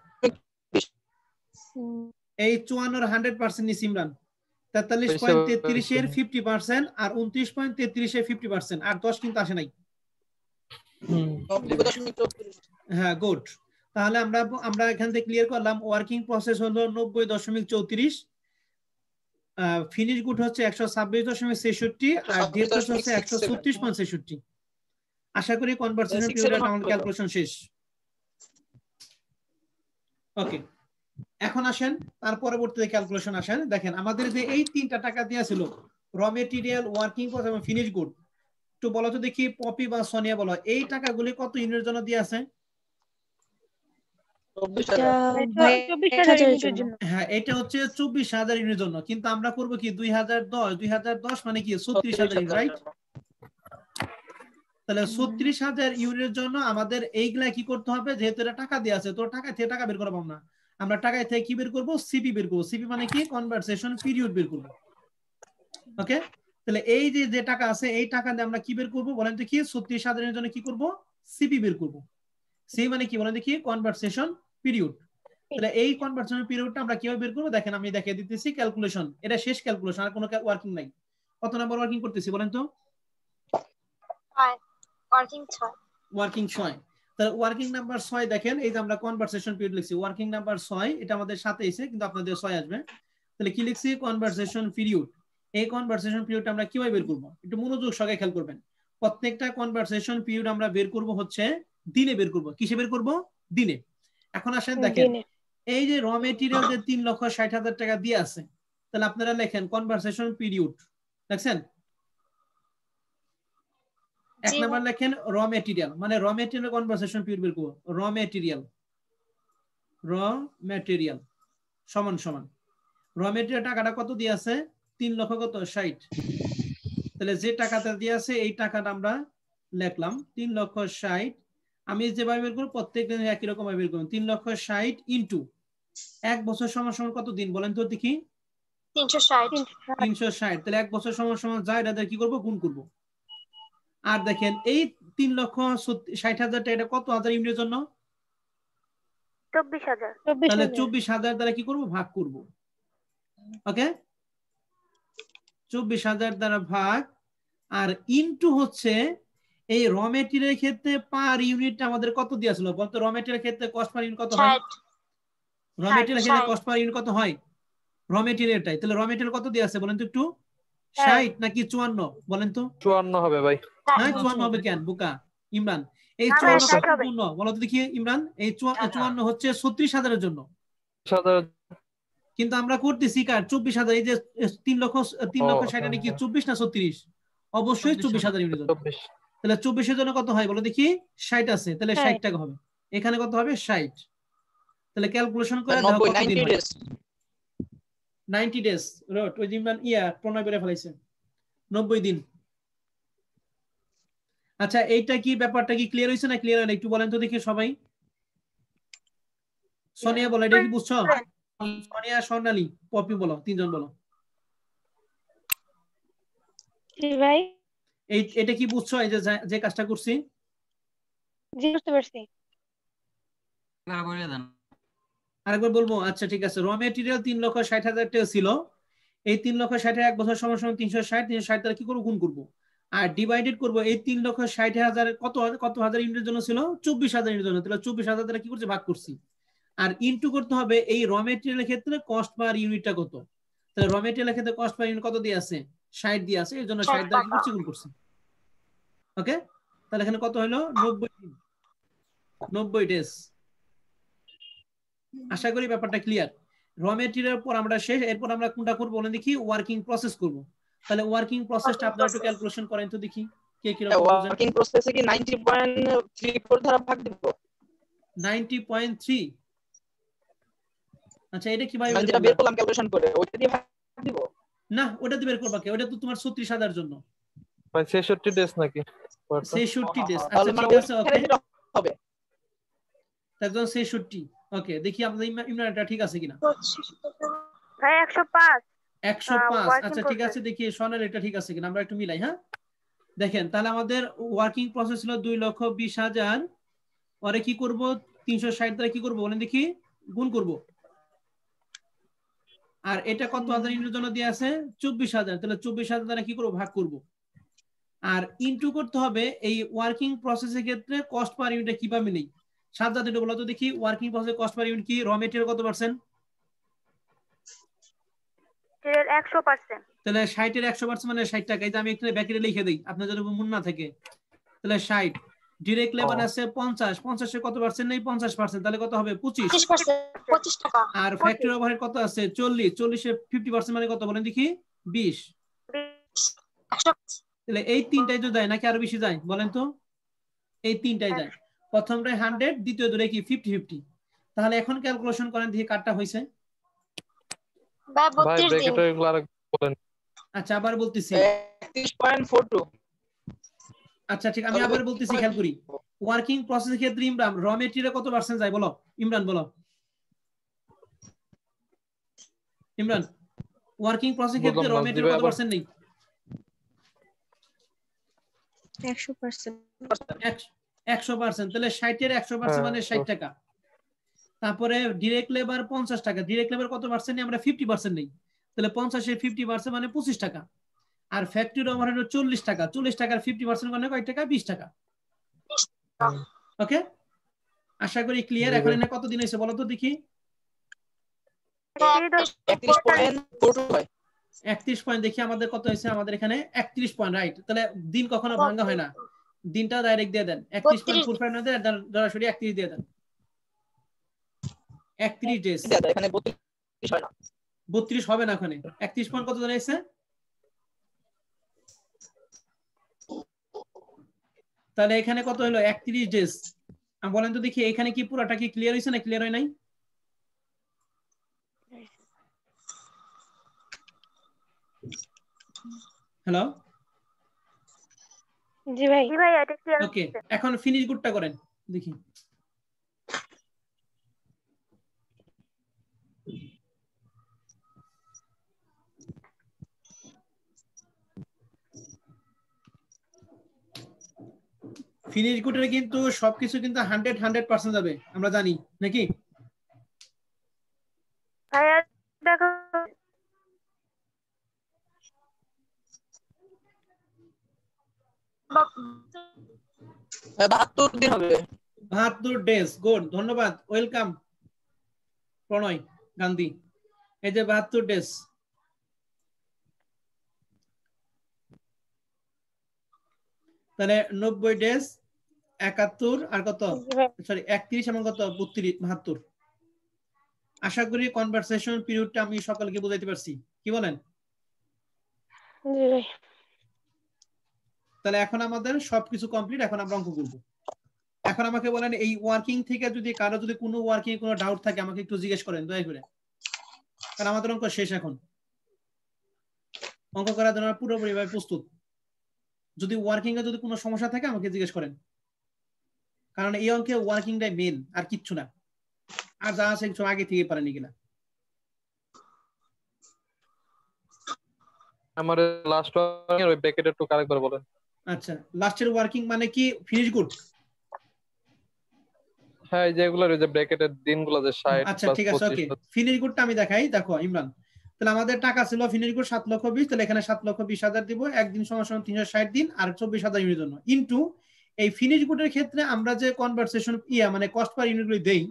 এই 54 100% নিছি ইমরান 43.33 এর 50% আর 29.33 এর 50% আর 10 কিন্তু আসে নাই হ্যাঁ গুড তাহলে আমরা এখান থেকে ক্লিয়ার করলাম ওয়ার্কিং প্রসেস হলো 90.34 ফিনিশ গুড হচ্ছে 126.66 আর ডিএফএস হচ্ছে 136.66 আশা করি কনভার্সেশন পিরিয়ড আমাদের ক্যালকুলেশন শেষ ওকে এখন আসেন তার পরবর্তীতে ক্যালকুলেশন আসেন দেখেন আমাদের যে এই তিনটা টাকা দেয়া ছিল র মেটেরিয়াল ওয়ার্কিং কস্ট এবং ফিনিশ গুড একটু বলো তো দেখি পপি বা সোনিয়া বলো এই টাকাগুলি কত ইউনিটের জন্য দেয়া আছে 24,000 ইউনিটের জন্য হ্যাঁ এটা হচ্ছে 24,000 ইউনিটের জন্য কিন্তু আমরা করব কি 2010 মানে কি 36,000 ইউনিট রাইট তাহলে 36,000 ইউনিটের জন্য আমাদের এইগুলা কি করতে হবে যেহেতু এটা টাকা দেয়া আছে তো টাকা থেকে টাকা বের করব না আমরা টাকা থেকে কি বের করব সিপি বের করব সিপি মানে কি কনভার্সেশন পিরিয়ড বের করব ওকে তাহলে এই যে টাকা আছে এই টাকা দিয়ে আমরা কি বের করব বলেন তো কি 36,000 এর জন্য কি করব সিপি বের করব সিপি মানে কি বলেন দেখি কনভার্সেশন পিরিয়ড তাহলে এই কনভার্সেশন পিরিয়ডটা আমরা কিভাবে বের করব দেখেন আমি দেখিয়ে দিতেছি ক্যালকুলেশন এটা শেষ ক্যালকুলেশন আর কোনো ওয়ার্কিং নাই কত নাম্বার ওয়ার্কিং করতেছি বলেন তো ওয়ার্কিং 6 তাহলে ওয়ার্কিং নাম্বার 6 দেখেন এই যে আমরা কনভার্সেশন পিরিয়ড লিখছি ওয়ার্কিং নাম্বার 6 এটা আমাদের সাথে এসে কিন্তু আপনাদের 6 আসবে তাহলে কি লিখছি কনভার্সেশন পিরিয়ড এই কনভার্সেশন পিরিয়ডটা আমরা কিভাবে বের করব একটু মনোযোগ সহকারে খেয়াল করবেন প্রত্যেকটা কনভার্সেশন পিরিয়ড আমরা বের করব হচ্ছে দিনে বের করব কিসে বের করব দিনে এখন আসেন দেখেন এই যে র মেটেরিয়াল যে 3,60,000 টাকা দিয়ে আছে তাহলে আপনারা লেখেন কনভার্সেশন পিরিয়ড দেখছেন এক নাম্বার লেখেন র মেটেরিয়াল মানে র মেটেরিয়াল কনভার্সেশন পিরিয়ড বের করব র মেটেরিয়াল সমান র মেটেরিয়াল টাকাটা কত দিয়ে আছে 3,60,000 তাহলে যে টাকাটা দিয়ে আছে এই টাকাটা আমরা লিখলাম 3,60,000 আমি যেভাবে বের করব প্রত্যেক দিন একই রকম ভাবে বের করব 3,60,000 ইনটু এক বছর সমান কত দিন বলেন তো দেখি 360 তাহলে এক বছর সমান যা এটা কি করব গুণ করব আর দেখেন এই 3,60,000 টাকা এটা কত হাজার ইউনিটের জন্য 24,000 তাহলে 24,000 দ্বারা কি করব ভাগ করব ওকে 24,000 দ্বারা ভাগ আর ইনটু হচ্ছে এই র মেটেরিয়ালের ক্ষেত্রে পার ইউনিট আমাদের কত দেয়া ছিল বলতো র মেটেরিয়ালের ক্ষেত্রে কস্ট পার ইউনিট কত হয় র মেটেরিয়ালের ক্ষেত্রে কস্ট পার ইউনিট কত হয় র মেটেরিয়ালটাই তাহলে র মেটেরিয়াল কত দেয়া আছে বলেন তো একটু 60 নাকি 54 বলেন তো 54 হবে ভাই না 54 হবে কেন বুকা ইমরান এই 54 জন্য বলো তো দেখি ইমরান এই 54 হচ্ছে 36,000 এর জন্য কিন্তু আমরা করতেছি কার 24,000 এই যে 3,60,000 নাকি 24 না 36 অবশ্যই 24,000 ইউনিট জন্য তাহলে 24 এর জন্য কত হয় বলো দেখি 60 আছে তাহলে 60 টাকা হবে এখানে কত হবে 60 তাহলে ক্যালকুলেশন করে দাও কত দিন হয় 90 ডেজ রট ওই দিন প্রণয় বেরে ফেলাইছে 90 দিন আচ্ছা এইটা কি ব্যাপারটা কি ক্লিয়ার হইছে না ক্লিয়ার হলো একটু বলেন তো দেখি সবাই সোনিয়া বলো এটা কি বুঝছো সোনিয়া স্বর্ণালী পপি বলো তিনজন বলো জি ভাই এটা কি বুঝছো এই যে কাজটা করছি জি বুঝতে পারছি আরেকবার বলবো আচ্ছা ঠিক আছে র মেটেরিয়াল 3,60,000 টাকা ছিল এই 3,60,000 এক বছর সমান 360 দ্বারা কি করব গুণ করব আর ডিভাইডেড করব এই 3,60,000 কত হাজার ইউনিটের জন্য ছিল 24,000 ইউনিটের জন্য তাহলে 24,000 দ্বারা কি করছি ভাগ করছি আর ইনটু করতে হবে এই র মেটেরিয়ালের ক্ষেত্রে কস্ট পার ইউনিটটা কত তাহলে র মেটেরিয়ালের ক্ষেত্রে কস্ট পার ইউনিট কত দিয়ে আছে 60 দিয়ে আছে এর জন্য 60 দ্বারা কি করছি গুণ করছি ওকে তাহলে এখানে কত হলো 90 ডেজ আশা করি ব্যাপারটা ক্লিয়ার র মেটেরিয়াল পর আমরা শেষ এরপর আমরা কোনটা করব বলেন দেখি ওয়ার্কিং প্রসেস করব তাহলে ওয়ার্কিং প্রসেসটা আপনারা একটু ক্যালকুলেশন করেন তো দেখি কে কি রকম ওয়ার্কিং প্রসেসে কি 90.34 দ্বারা ভাগ দিব 90.3 আচ্ছা এটা কিভাবে যেটা বের করলাম ক্যালকুলেশন করে ওইটা দিয়ে ভাগ দিব না ওটা দিয়ে বের করবা কে, ওটা তো তোমার 36,000 জন্য। ভাই 66 ডেজ নাকি? 66 ডেজ, আচ্ছা তাহলে ঠিক মানে আছে ওকে, ওখানে যেটা হবে একদম 66। ওকে দেখি আপনাদের ইমরানটা ঠিক আছে কিনা। ভাই 105 105, working আচ্ছা ঠিক আছে, দেখি সোনার এটা ঠিক আছে কিনা, আমরা একটু মিলাই। হ্যাঁ দেখেন তাহলে আমাদের ওয়ার্কিং প্রসেস ছিল 2,20,000, পরে কি করব 360 দ্বারা কি করব বলেন দেখি, গুণ করব। আর এটা কত হাজার ইউনিটের জন্য দিয়ে আছে 24,000, তাহলে 24,000 দ্বারা কি করব ভাগ করব। আর ইনটু করতে হবে এই ওয়ার্কিং প্রসেসের ক্ষেত্রে কস্ট পার ইউনিটে কিভাবে নেই। সাজ্জাদ এটা বলো তো দেখি, ওয়ার্কিং প্রসেসে কস্ট পার ইউনিট কি, র মেটেরিয়াল কত পার্সেন্ট? 100%। তাহলে 60 এর 100% মানে 60 টাকা। এই যে আমি এখানে ব্যাকেটে লিখে দেই আপনার যদি মনে না থাকে, তাহলে 60। ডিরেক্ট লেবার আছে 50, 50 এর কত পার্সেন্ট নেই 50%, তাহলে কত হবে 25। 25 টাকা। আর ফ্যাক্টরি ওভারহেড কত আছে 40, 40 এর 50% মানে কত বলেন দেখি 20। তাহলে এই তিনটাই তো যায় নাকি আরো বেশি যায় বলেন তো? এই তিনটাই যায়। প্রথমটাই 100, দ্বিতীয় ধরে কি 50-50। তাহলে এখন ক্যালকুলেশন করেন দেখি কাটটা হইছে। ভাই ভাই 32 দিন। ব্র্যাকেটে এগুলো আর বলেন। আচ্ছা আবার বলতেছি, 31.42। আচ্ছা ঠিক, আমি আবার বলতেছি খেয়াল করি। ওয়ার্কিং প্রসেসের ক্ষেত্রে ইমরান র মেটেরিয়াল কত পার্সেন্ট যায় বলো, ইমরান বলো। ইমরান ওয়ার্কিং প্রসেসের ক্ষেত্রে র মেটেরিয়াল কত পার্সেন্ট নেই? 100%। 100%, তাহলে 60 এর 100% মানে 60 টাকা। তারপরে ডিরেক্ট লেবার 50 টাকা, ডিরেক্ট লেবার কত পার্সেন্ট নেই আমরা 50% নেই, তাহলে 50 এর 50% মানে 25 টাকা। আর ফ্যাক্টরি ওভারহেড 40 টাকা, 40 টাকার 50% মানে কয় টাকা 20 টাকা। ওকে আশা করি ক্লিয়ার। এখন এনে কত দিন হইছে বলো তো দেখি। 31.42 হয়। 31 পয়েন্ট, দেখি আমাদের কত হয়েছে, আমাদের এখানে 31 পয়েন্ট, রাইট। তাহলে দিন কখনো ভাঙা হয় না, দিনটা ডাইরেক্ট দিয়ে দেন। 31.45 না দেন, সরাসরি 31 দিয়ে দেন। 31 ডেজ, এখানে 32 হয় না, 32 হবে না ওখানে। 31 পয়েন্ট কত জানাইছে? তাহলে এখানে কত হলো 31 ডেজ। আমি বলেন তো দেখি এখানে কি পুরাটা কি ক্লিয়ার হইছে না ক্লিয়ার হয় নাই? হ্যালো জি ভাই। জি ভাই এটা ক্লিয়ার। ওকে এখন ফিনিশ গুডটা করেন দেখি। ফিনিশ গুডের কিন্তু সবকিছু কিন্তু 100% যাবে, আমরা জানি নাকি? ভাইয়া দেখো 72 দিন হবে। 72 ডেজ, গুড, ধন্যবাদ, ওয়েলকাম প্রণয় গান্ধী। এই যে 72 ডেজ। তাহলে 90 ডেজ, 71 আর কত সরি 31 এবং কত 32, 72। আশা করি কনভারসেশন পিরিয়ডটা আমি সকলকে বোঝাইতে পারছি, কি বলেন? জি ভাই। তাহলে এখন আমাদের সবকিছু কমপ্লিট, এখন আমরা অঙ্ক করব। এখন আমাকে বলেন এই ওয়ার্কিং থেকে যদি কারো যদি কোনো ওয়ার্কিং এ কোনো ডাউট থাকে আমাকে একটু জিজ্ঞেস করেন দয়া করে, কারণ আমাদের অঙ্ক শেষ। এখন অঙ্ক করার জন্য পুরোপুরি ভাবে প্রস্তুত। যদি ওয়ার্কিং এ যদি কোনো সমস্যা থাকে আমাকে জিজ্ঞেস করেন, কারণ এই অঙ্কে ওয়ার্কিংটাই মেন, আর কিচ্ছু না। আর যা আছে কিছু আগে থেকে পারেনি কিনা। আমার লাস্ট ওয়ার্কিং এর ওই ব্র্যাকেট একটু কারেক্ট করে বলেন। আচ্ছা লাস্টের ওয়ার্কিং মানে কি ফিনিশ গুড? হ্যাঁ এই যে এগুলোর ওই যে ব্র্যাকেটের দিনগুলো যে 60 আচ্ছা ঠিক আছে ওকে, ফিনিশ গুডটা আমি দেখাই। দেখো ইমরান, তাহলে আমাদের টাকা ছিল ফিনিশ গুড 7,20,000, তাহলে এখানে 7,20,000 দিব, একদিন সমান 360 দিন আর 24,000 ইউনিটের জন্য। ইনটু এই ফিনিশ গুডের ক্ষেত্রে আমরা যে কনভারসেশন মানে কস্ট পার ইউনিট গুলো দেই,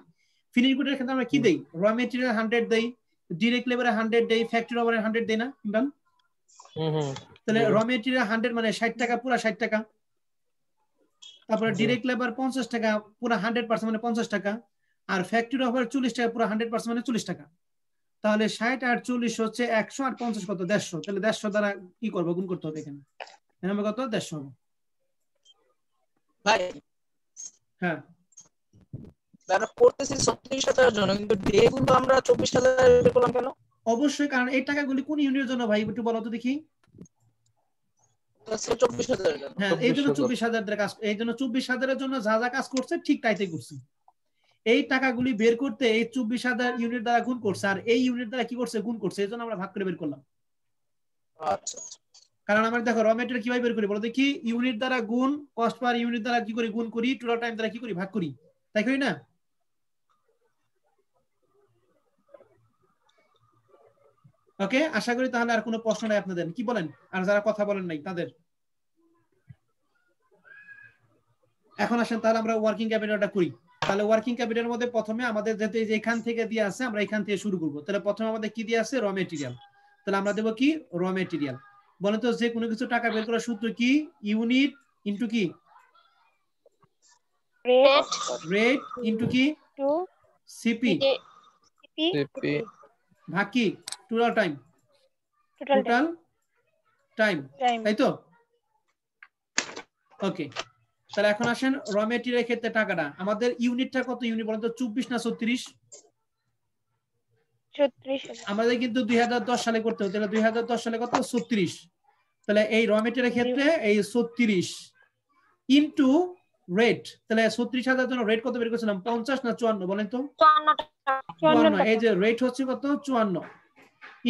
ফিনিশ গুডের ক্ষেত্রে আমরা কি দেই? র মেটেরিয়াল 100 দেই, ডিরেক্ট লেবারে 100 দেই, ফ্যাক্টরি ওভারে 100 দেই না ইমরান? তাহলে র মেটেরিয়াল 100 মানে 60 টাকা, পুরো 60 টাকা। তারপরে ডিরেক্ট লেবার 50 টাকা, পুরো 100% মানে 50 টাকা। আর ফ্যাক্টরি ওভার 40 টাকা, পুরো 100% মানে 40 টাকা। তাহলে 60 আর 40 হচ্ছে 100 আর 50 কত 150। তাহলে 150 দ্বারা কি করবো, গুণ করতে হবে এখানে। এখানে কত 150 হবে। ভাই হ্যাঁ আমরা করতেছি 36,000 এর জন্য, কিন্তু ডে গুলো আমরা 24,000 বের করলাম কেন? অবশ্যই, কারণ এই টাকাগুলি কোন ইউনিটের জন্য ভাই একটু বলো তো দেখি। 24,000 হ্যাঁ, এই জন্য 24,000 টাকা কাজ, এই জন্য 24,000 জন্য যা যা কাজ করছে ঠিক তাইতে করছে। এই টাকাগুলি বের করতে এই 24,000 ইউনিট দ্বারা গুণ করছে, আর এই ইউনিট দ্বারা কি করছে, গুণ করছে, এই জন্য আমরা ভাগ করে বের করলাম। আচ্ছা, কারণ আমরা দেখো র মেটেরিয়াল কিভাবে বের করি বলো দেখি, ইউনিট দ্বারা গুণ, কস্ট পার ইউনিট দ্বারা কি করি, গুণ করি, টোটাল টাইম দ্বারা কি করি, ভাগ করি, তাই করি না? ওকে, আশা করি তাহলে আর কোনো প্রশ্ন নাই আপনাদের, কি বলেন? আর যারা কথা বলেন নাই তাদের। এখন আসেন তাহলে আমরা ওয়ার্কিং ক্যাপিটালটা করি। তাহলে ওয়ার্কিং ক্যাপিটালের মধ্যে প্রথমে আমাদের যেতে যে এখান থেকে দিয়ে আছে, আমরা এখান থেকে শুরু করব। তাহলে প্রথমে আমাদের কি দিয়ে আছে, র মেটেরিয়াল। তাহলে আমরা দেব কি, র মেটেরিয়াল। বলেন তো যে কোনো কিছু টাকা বের করার সূত্র কি, ইউনিট ইনটু কি, রেট ইনটু কি, সিপি ভাগ কি, টোটাল টাইম, টোটাল টাইম, তাই তো? ওকে, তাহলে এখন আসেন র মেটেরিয়ালের ক্ষেত্রে টাকাটা, আমাদের ইউনিটটা কত ইউনিট বলেন তো, 24 না 36? 36 আমাদের কিন্তু 2010 সালে করতে হতো, তাহলে 2010 সালে কত, 36। তাহলে এই র মেটেরিয়ালের ক্ষেত্রে এই 36 ইনটু রেট, তাহলে 36,000 জন্য রেট কত বের করেছিলাম, 50 না 54 বলেন তো? 54। এই যে রেট হচ্ছে কত, 54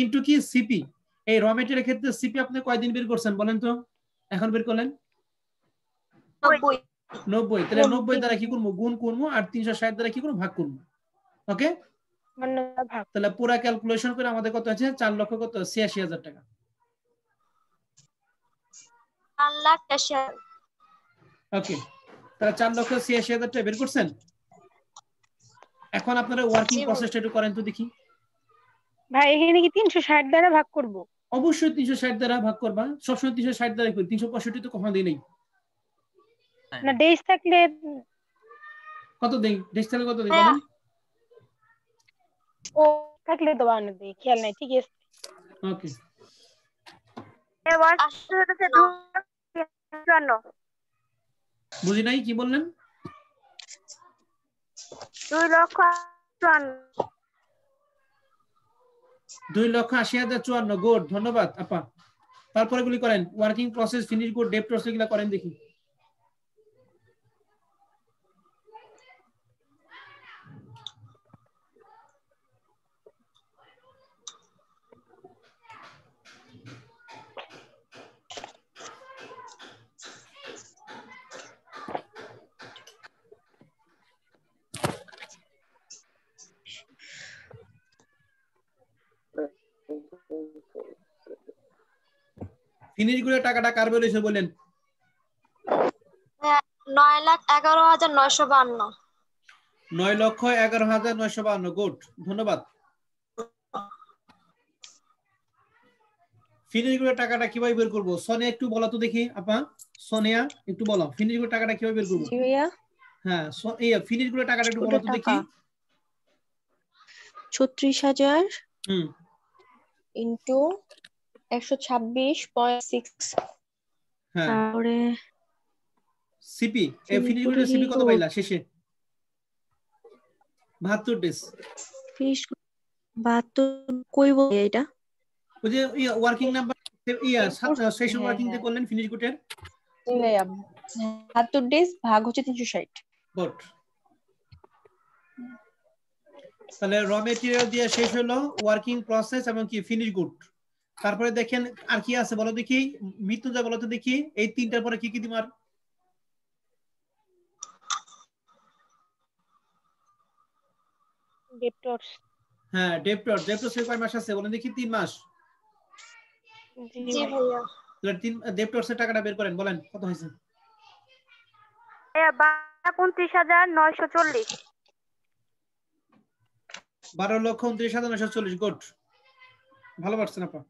ইনটু কি, সিপি। এই র মেটেরিয়ালের ক্ষেত্রে সিপি আপনি কয়দিন বের করছেন বলেন তো, এখন বের করলেন 90। তাহলে 90 দ্বারা কি করবো, গুণ করবো, আর 360 দ্বারা কি করবো, ভাগ করবো। ওকে, তাহলে পুরো ক্যালকুলেশন করে আমাদের কত আছে, 4 লক্ষ কত, 86,000 টাকা। 4,80,000। ওকে, তাহলে 4,86,000 টাকা বের করছেন। এখন আপনারা ওয়ার্কিং প্রসেসটা একটু করেন তো দেখি। ভাই এখানে কি 360 দ্বারা ভাগ করব? অবশ্যই 360 দ্বারা ভাগ করবা, সবসময় 360 দ্বারা করি, 365 তো কখনো দেই নাই। না ডেজ থাকলে কত দেই, ডেজ থাকলে কত দেই বলেন? ও থাকলে তো বানানো দেই, খেয়াল নাই, ঠিক আছে। ওকে, বুঝি নাই, কি বললেন? 2,80,054। গুড, ধন্যবাদ আপা। তারপরে গুলি করেন, working process, finish good, debtors, এগুলা করেন দেখি। ফিনিশ গুডের টাকাটা কার বের হইছে বলেন? 9,11,952। 9,11,952। গুড, ধন্যবাদ। ফিনিশ গুডের টাকাটা কিভাবে বের করব, সোনিয়া একটু বলো তো দেখি আপা, সোনিয়া একটু বলো ফিনিশ গুডের টাকাটা কিভাবে বের করব? জি ভাইয়া, হ্যাঁ, এই ফিনিশ গুডের টাকাটা একটু বলো তো দেখি। 36,000 হুম, ইনটু 126.6। হ্যাঁ, তারপরে সিপি, এই ফিনিশ গুডের সিপি কত পাইলা শেষে? 72 ডেজ। ফিনিশ 72 কইব এটা, ওই যে ওয়ার্কিং নাম্বার, সেশন ওয়ার্কিং তে করলেন ফিনিশ গুডের। জি ভাইয়া, 72 ডেজ ভাগ হচ্ছে 360। গুড, তাহলে র মেটেরিয়াল দিয়ে শেষ হলো, ওয়ার্কিং প্রসেস এবং কি ফিনিশ গুড। তারপরে দেখেন আর কি আছে বলো দেখি, মৃত্যুঞ্জয় বলো তো দেখি, এই তিনটার পরে কি কি তোমার? ডেপ্টরস। হ্যাঁ, ডেপ্টর, ডেপ্টরসের কয় মাস আছে বলেন দেখি? 3 মাস। জি ভাইয়া। তাহলে ডেপ্টরসের টাকাটা বের করেন, বলেন কত হয়েছে? 29,940। 12,29,940। গুড, ভালো পারছেন আপা।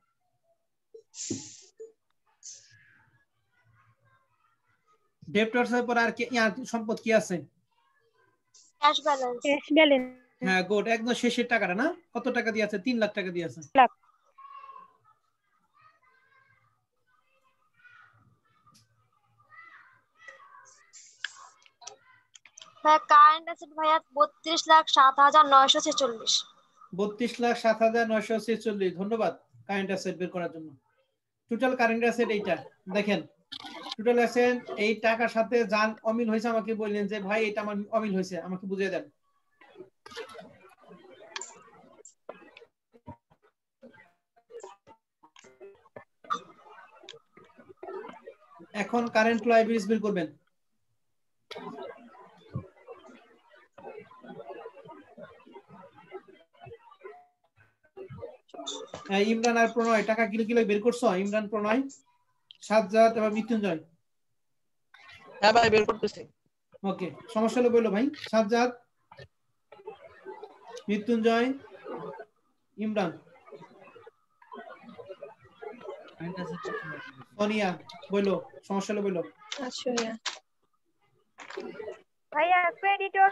ডেপ্টরসের পর আর কি সম্পদ কি আছে? Cash balance. ক্যাশ ব্যালেন্স হ্যাঁ, গুড, একদম শেষের টাকাটা না, কত টাকা দিয়ে আছে? 3 লাখ টাকা দিয়ে আছে। ভাইয়া কারেন্ট অ্যাসেট ভাইয়া 32,07,946। 32,07,946 ধন্যবাদ কারেন্ট অ্যাসেট বের করার জন্য। টোটাল কারেন্ট অ্যাসেট এইটা দেখেন, টোটাল অ্যাসেট এই টাকার সাথে যান অমিল হয়েছে আমাকে বললেন যে ভাই এটা আমার অমিল হয়েছে, আমাকে বুঝিয়ে দেন। এখন কারেন্ট লাইবিলিটিস বের করবেন। ইমরান আর প্রণয় টাকা কিলো কিলো বের করছো? ইমরান, প্রণয়, সাজ্জাদ এবং মৃত্যুঞ্জয়। হ্যাঁ ভাই বের করতেছি। ওকে, সমস্যা হলে বলো ভাই। সাজ্জাদ, মৃত্যুঞ্জয়, ইমরান, সোনিয়া বলো, সমস্যা হলে বলো। ভাইয়া ক্রেডিটর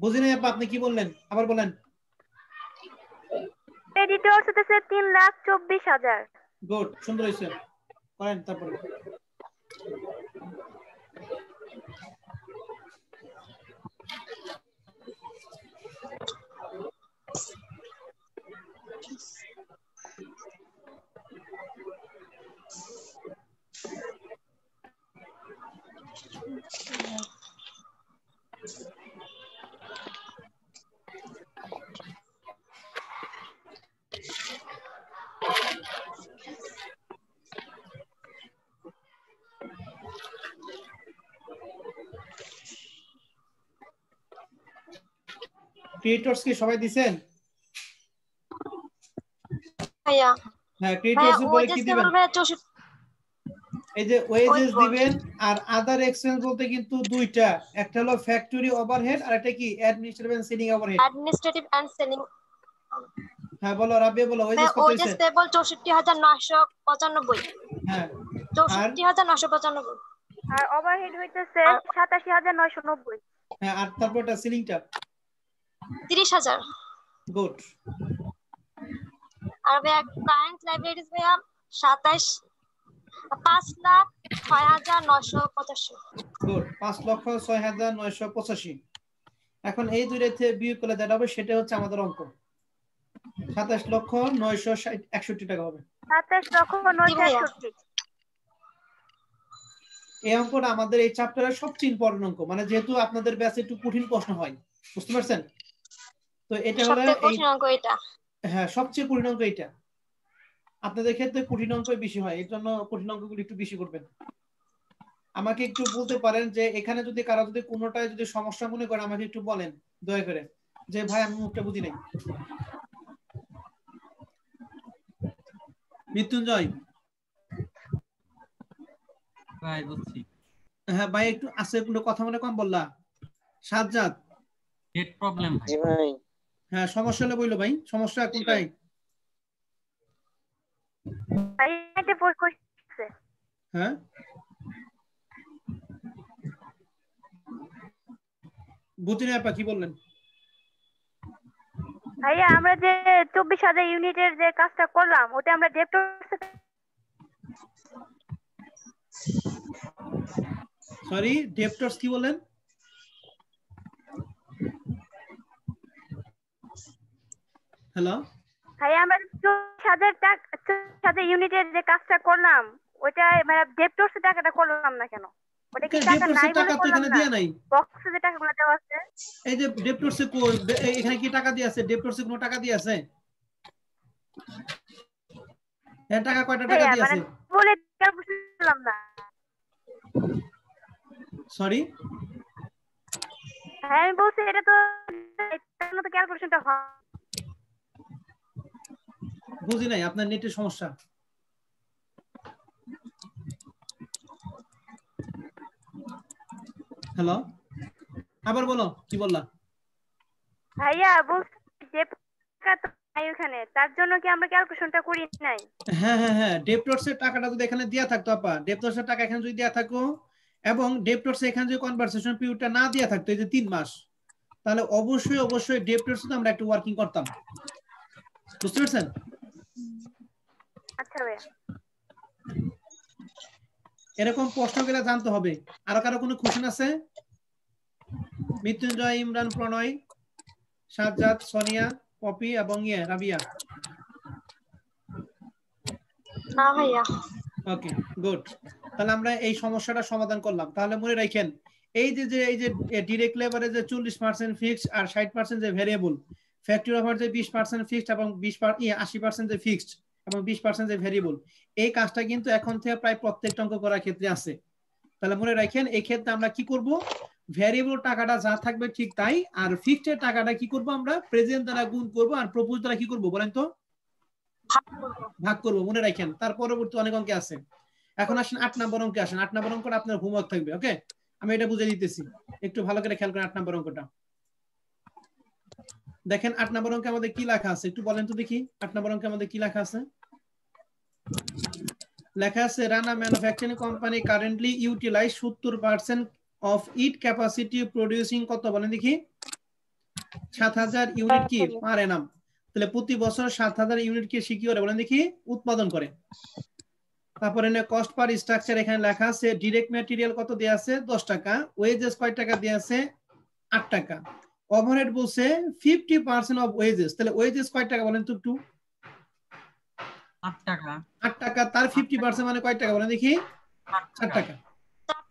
বুঝি নাই আপা, আপনি কি বললেন আবার বলেন। ক্রেডিটর হচ্ছে 3,24,000। গুড, সুন্দর হয়েছে, করেন তারপরে। ক্রিয়েটরস কি সবাই দিবেন? ভাইয়া হ্যাঁ, ক্রিয়েটরস বলে কি দিবেন? এই যে ওয়েজেস দিবেন, আর আদার এক্সপেন্স বলতে কিন্তু দুইটা, একটা হলো ফ্যাক্টরি ওভারহেড আর একটা কি administrative and selling overhead. Administrative and selling. হ্যাঁ বলো রাবিয়া, বলো ওয়েজেস কত ওয়েজেস হইছে? পেবল 64,995। হ্যাঁ, 64,995। আর ওভারহেড হইতেছে 87,990। হ্যাঁ, আর তারপরটা সিলিংটা 30,000। গুড। আর ভাইয়া কারেন্ট লাইবিলিটিস ভাইয়া 5,06,985। গুড, 5,06,985। এখন এই দুইটাতে বিয়োগ করলে যেটা হবে সেটা হচ্ছে আমাদের অঙ্ক। 27,961 টাকা হবে। 27,961। এই অঙ্কটা আমাদের এই চ্যাপ্টারের সবচেয়ে ইম্পর্টেন্ট অঙ্ক, মানে যেহেতু আপনাদের ব্যাচে একটু কঠিন প্রশ্ন হয়, বুঝতে পারছেন? তো এটা হলো সবচেয়ে কঠিন অঙ্ক এটা। হ্যাঁ, সবচেয়ে কঠিন অঙ্ক এটা। আপনাদের ক্ষেত্রে কঠিন অঙ্কই বেশি হয়, এর জন্য কঠিন অঙ্কগুলো একটু বেশি করবেন। আমাকে একটু বলতে পারেন যে এখানে যদি কারো যদি কোনোটায় যদি সমস্যা মনে করেন আমাকে একটু বলেন দয়া করে, যে ভাই আমি মুখটা বুঝি নাই। মৃত্যুঞ্জয় ভাই বুঝছি। হ্যাঁ ভাই, একটু আছে কোনো কথা মনে কম বললা। সাজ্জাদ, নেট প্রবলেম ভাই। জি ভাই। হ্যাঁ, সমস্যা হলে বললো ভাই, সমস্যা কোনটাই? ভাই এটা পড়ছে। হ্যাঁ, বুঝিনি আপা, কি বললেন? ভাইয়া আমরা যে 24,000 ইউনিটের যে কাজটা করলাম ওটা আমরা ডেপ্ট। সরি, ডেপ্টরস কি বলেন? হ্যালো ভাইয়া আমরা 24,000 ইউনিটের যে কাজটা করলাম ওটা মানে ডেপ্টরস টাকাটা করলাম না কেন? ওটা কি টাকা নাই বলে করলাম না? দিয়া নাই, বক্সে যে টাকাগুলো দেওয়া আছে। এই যে ডেপ্টরস এখানে কি টাকা দিয়ে আছে? ডেপ্টরস কোনো টাকা দিয়ে আছে? এর টাকা কয়টা টাকা দিয়ে আছে? বলে বুঝলাম না। সরি, হ্যাঁ আমি বলছি এটা তো ক্যালকুলেশনটা হয়। বুঝি নাই, আপনার নেটের সমস্যা। হ্যালো, আবার বলো, কি বললা? ভাইয়া বলছি যে টাকা তো নাই ওখানে, তার জন্য কি আমরা ক্যালকুলেশনটা করি নাই? হ্যাঁ হ্যাঁ হ্যাঁ, ডেপ্টরস এর টাকাটা যদি এখানে দেয়া থাকতো আপা, ডেপ্টরস এর টাকা এখানে যদি দেয়া থাকো এবং ডেপ্টরস এখানে যদি কনভারসেশন পিরিয়ডটা না দেয়া থাকতো এই যে 3 মাস, তাহলে অবশ্যই অবশ্যই ডেপ্টরস তো আমরা একটু ওয়ার্কিং করতাম, বুঝতে পারছেন? আচ্ছা ভাইয়া, এরকম প্রশ্ন গুলো জানতে হবে। আর কারো কোনো কোশ্চেন আছে? মৃত্যুঞ্জয়, ইমরান, প্রণয়, সাজ্জাদ, সোনিয়া, পপি এবং রাবিয়া। না ভাইয়া। Okay good. তাহলে আমরা এই সমস্যাটা সমাধান করলাম। তাহলে মনে রাখেন এই যে ডিরেক্ট লেবারে যে 40% ফিক্সড আর 60% যে ভেরিয়েবল, ফ্যাক্টরি ওভার যে 20% ফিক্সড এবং 80% যে ফিক্সড এবং 20% যে ভেরিয়েবল, এই কাজটা কিন্তু এখন থেকে প্রায় প্রত্যেকটা অঙ্ক করার ক্ষেত্রে আছে। তাহলে মনে রাখেন এই ক্ষেত্রে আমরা কি করব, ভেরিয়েবল টাকাটা যা থাকবে ঠিক তাই, আর ফিক্সড টাকাটা কি করব আমরা প্রেজেন্ট দ্বারা গুণ করব আর প্রপোজ দ্বারা কি করব বলেন তো ভাগ করব। মনে রাখেন তার পরবর্তী অনেক অঙ্কে আছে। এখন আসেন 8 নম্বর অঙ্কে আসেন। 8 নম্বর অঙ্কটা আপনার হোমওয়ার্ক থাকবে। ওকে আমি এটা বুঝিয়ে দিতেছি, একটু ভালো করে খেয়াল করেন 8 নম্বর অঙ্কটা। দেখেন 8 নম্বর অঙ্কে আমাদের কি লেখা আছে একটু বলেন তো দেখি। 8 নম্বর অঙ্কে আমাদের কি লেখা আছে? লেখা আছে Rana manufacturing company currently utilise 70% of it capacity producing কত বলেন দেখি? 7000 ইউনিট কি পার এনাম। তাহলে প্রতি বছর 7000 ইউনিট কি কি করে বলেন দেখি উৎপাদন করে। তারপরে কস্ট পার স্ট্রাকচার এখানে লেখা আছে ডাইরেক্ট ম্যাটেরিয়াল কত দেয়া আছে 10 টাকা, ওয়েজেস কয় টাকা দেয়া আছে 8 টাকা, ওভারহেড বলছে 50% অফ ওয়েজেস। তাহলে ওয়েজেস কয় টাকা বলেন তো একটু? 8 টাকা। 8 টাকা তার 50% মানে কয় টাকা বলেন দেখি? 4 টাকা।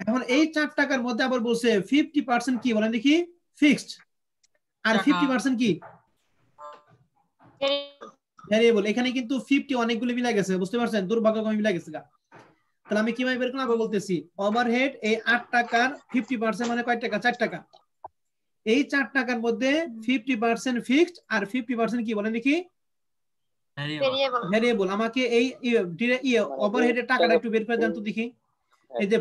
এখন এই 4 টাকার মধ্যে আবার বলছে 50% কি বলেন দেখি ফিক্সড আর 50% কি ভেরিয়েবল। এখানে কিন্তু 50 অনেকগুলো মিলা গেছে, বুঝতে পারছেন? দুর্ভাগ্যক্রমে মিলা গেছে। তাহলে আমি কিভাবে বের করলাম বলতেছি, ওভারহেড এই 8 টাকার 50% মানে কয় টাকা 4 টাকা। এই 4 টাকার মধ্যে 50% ফিক্সড আর 50% কি বলেন দেখি ভেরিয়েবল। আমাকে এই ওভারহেডের টাকাটা একটু বের করে দেন তো দেখি। এই যে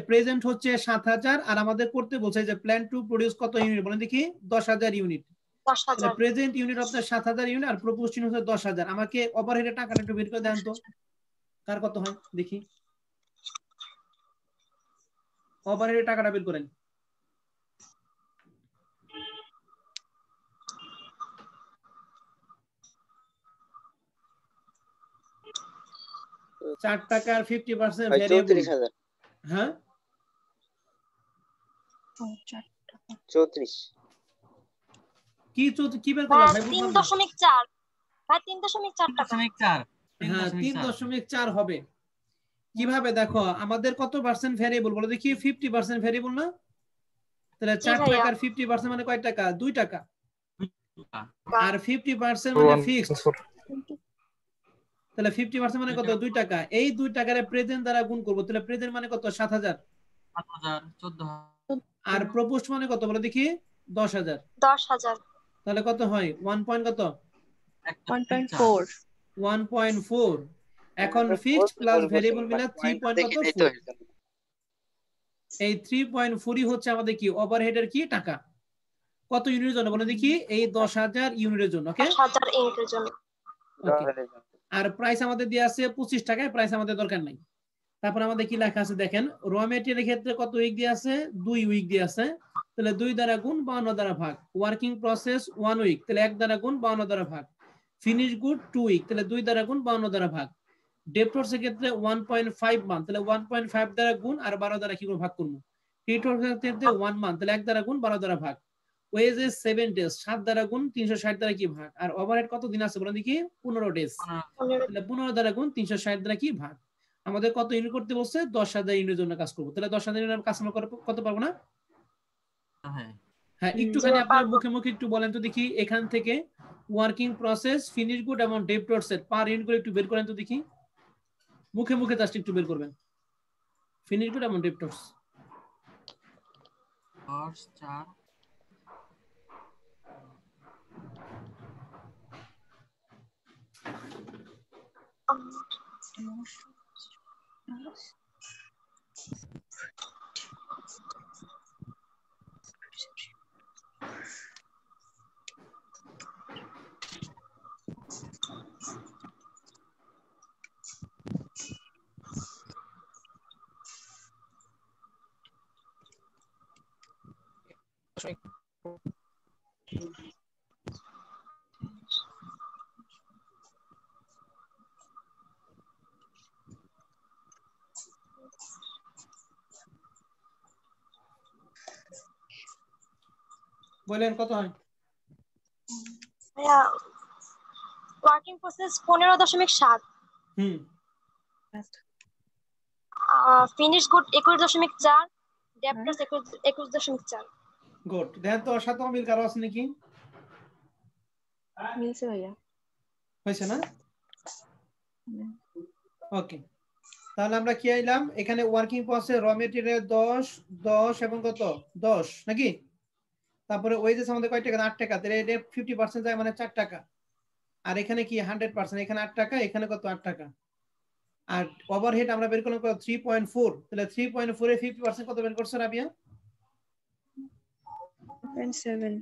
প্রেজেন্ট হচ্ছে 7000 আর আমাদের করতে বলছে যে প্ল্যান টু প্রোডিউস কত ইউনিট বলেন দেখি 10000 ইউনিট। তাহলে প্রেজেন্ট ইউনিট আপনার 7000 ইউনিট আর প্রপোজড হচ্ছে 10000। আমাকে ওভারহেডের টাকাটা একটু বের করে দেন তো কার কত হয় দেখি। ওভারহেডের টাকাটা বের করেন। চার টাকার 50% ভেরিয়েবল। হ্যাঁ 34 কি কি বের করলাম ভাই? 3.4 ভাই 3.4 টাকা। 3.4 হ্যাঁ 3.4 হবে। কিভাবে দেখো আমাদের কত পার্সেন্ট ভেরিয়েবল বলো দেখি? 50% ভেরিয়েবল না? তাহলে 4 টাকার 50% মানে কয় টাকা? 2 টাকা। আর 50% মানে ফিক্সড। তাহলে 50% মানে কত? 2 টাকা। এই 2 টাকারে প্রেজেন্ট দ্বারা গুণ করব। তাহলে প্রেজেন্ট মানে কত? 7000। 14,000 আর প্রপোজড মানে কত বলো দেখি? 10000। তাহলে কত হয়? 1 পয়েন্ট কত? 1.4 1.4। এখন ফিক্সড প্লাস ভেরিয়েবল মিলা 3 পয়েন্ট কত? 4। এই 3.4 হচ্ছে আমাদের কি ওভারহেডের কি টাকা। কত ইউনিটের জন্য বলো দেখি? এই 10000 ইউনিটের জন্য। ওকে 10000 ইউনিটের জন্য। আর প্রাইস আমাদের দেয়া আছে 25 টাকায়, প্রাইস আমাদের দরকার নাই। তারপর আমাদের কি লেখা আছে দেখেন, র ম্যাটেরিয়ালের ক্ষেত্রে কত উইক দেয়া আছে? 2 উইক দেয়া আছে। তাহলে 2 দ্বারা গুণ 52 দ্বারা ভাগ। ওয়ার্কিং প্রসেস 1 উইক, তাহলে 1 দ্বারা গুণ 52 দ্বারা ভাগ। ফিনিশ গুড 2 উইক, তাহলে 2 দ্বারা গুণ 52 দ্বারা ভাগ। ডেপ্টরস এর ক্ষেত্রে 1.5 মান্থ, তাহলে 1.5 দ্বারা গুণ আর 12 দ্বারা কি করে ভাগ করব। ক্রেডিটরস এর ক্ষেত্রে 1 মান্থ, তাহলে 1 দ্বারা গুণ 12 দ্বারা ভাগ। ওয়েজেস 7 ডেজ, 7 দ্বারা গুণ 360 দ্বারা কি ভাগ। আর ওভারহেড কত দিন আছে বলেন দেখি? 15 ডেজ, তাহলে 15 দ্বারা গুণ 360 দ্বারা কি ভাগ। আমাদের কত ইউনিট করতে বলছে? 10000 ইউনিটের জন্য কাজ করব। তাহলে 10000 ইউনিট কাজ আমরা কত পারবো না? হ্যাঁ একটুখানি আপনার মুখে মুখে একটু বলেন তো দেখি। এখান থেকে ওয়ার্কিং প্রসেস, ফিনিশ গুড এবং ডেপ্টরস এর পার ইউনিট করে একটু বের করেন তো দেখি। মুখে মুখে জাস্ট একটু বের করবেন। ফিনিশ গুড এবং ডেপ্টরস 4 10 বলেন কত হয়? ভাইয়া ওয়ার্কিং প্রসেস 15.7, হুম ফিনিশ গুড 21.4, ডেপ্টার্স 21.4। গুড। দেখেন তো ওর সাথে মিল কারো আছে নাকি? মিলছে ভাইয়া। হয়েছে না? ওকে, তাহলে আমরা কি আইলাম এখানে ওয়ার্কিং প্রসেস র মেটেরিয়াল 10 10 এবং কত 10 নাকি? তারপরে ওয়েজেস আমাদের কয় টাকা? 8 টাকা। তাহলে এটা 50% যায় মানে 4 টাকা। আর এখানে কি 100%, এখানে 8 টাকা, এখানে কত 8 টাকা। আর ওভারহেড আমরা বের করলাম কত 3.4। তাহলে 3.4 এ 50% কত বের করছো রাবিয়া? 1.7।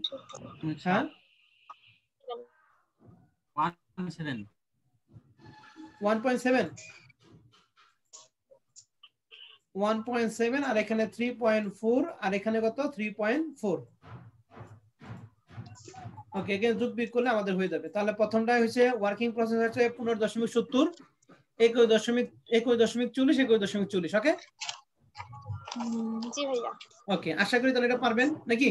হ্যাঁ 1.7 1.7 আর এখানে 3.4 আর এখানে কত 3.4। ওকে, এখানে যোগ বিয়োগ করলে আমাদের হয়ে যাবে। তাহলে প্রথমটা হচ্ছে ওয়ার্কিং প্রসেস হচ্ছে 15.70, 21.40, 21.40। ওকে জি ভাইয়া। ওকে, আশা করি তাহলে এটা পারবেন নাকি?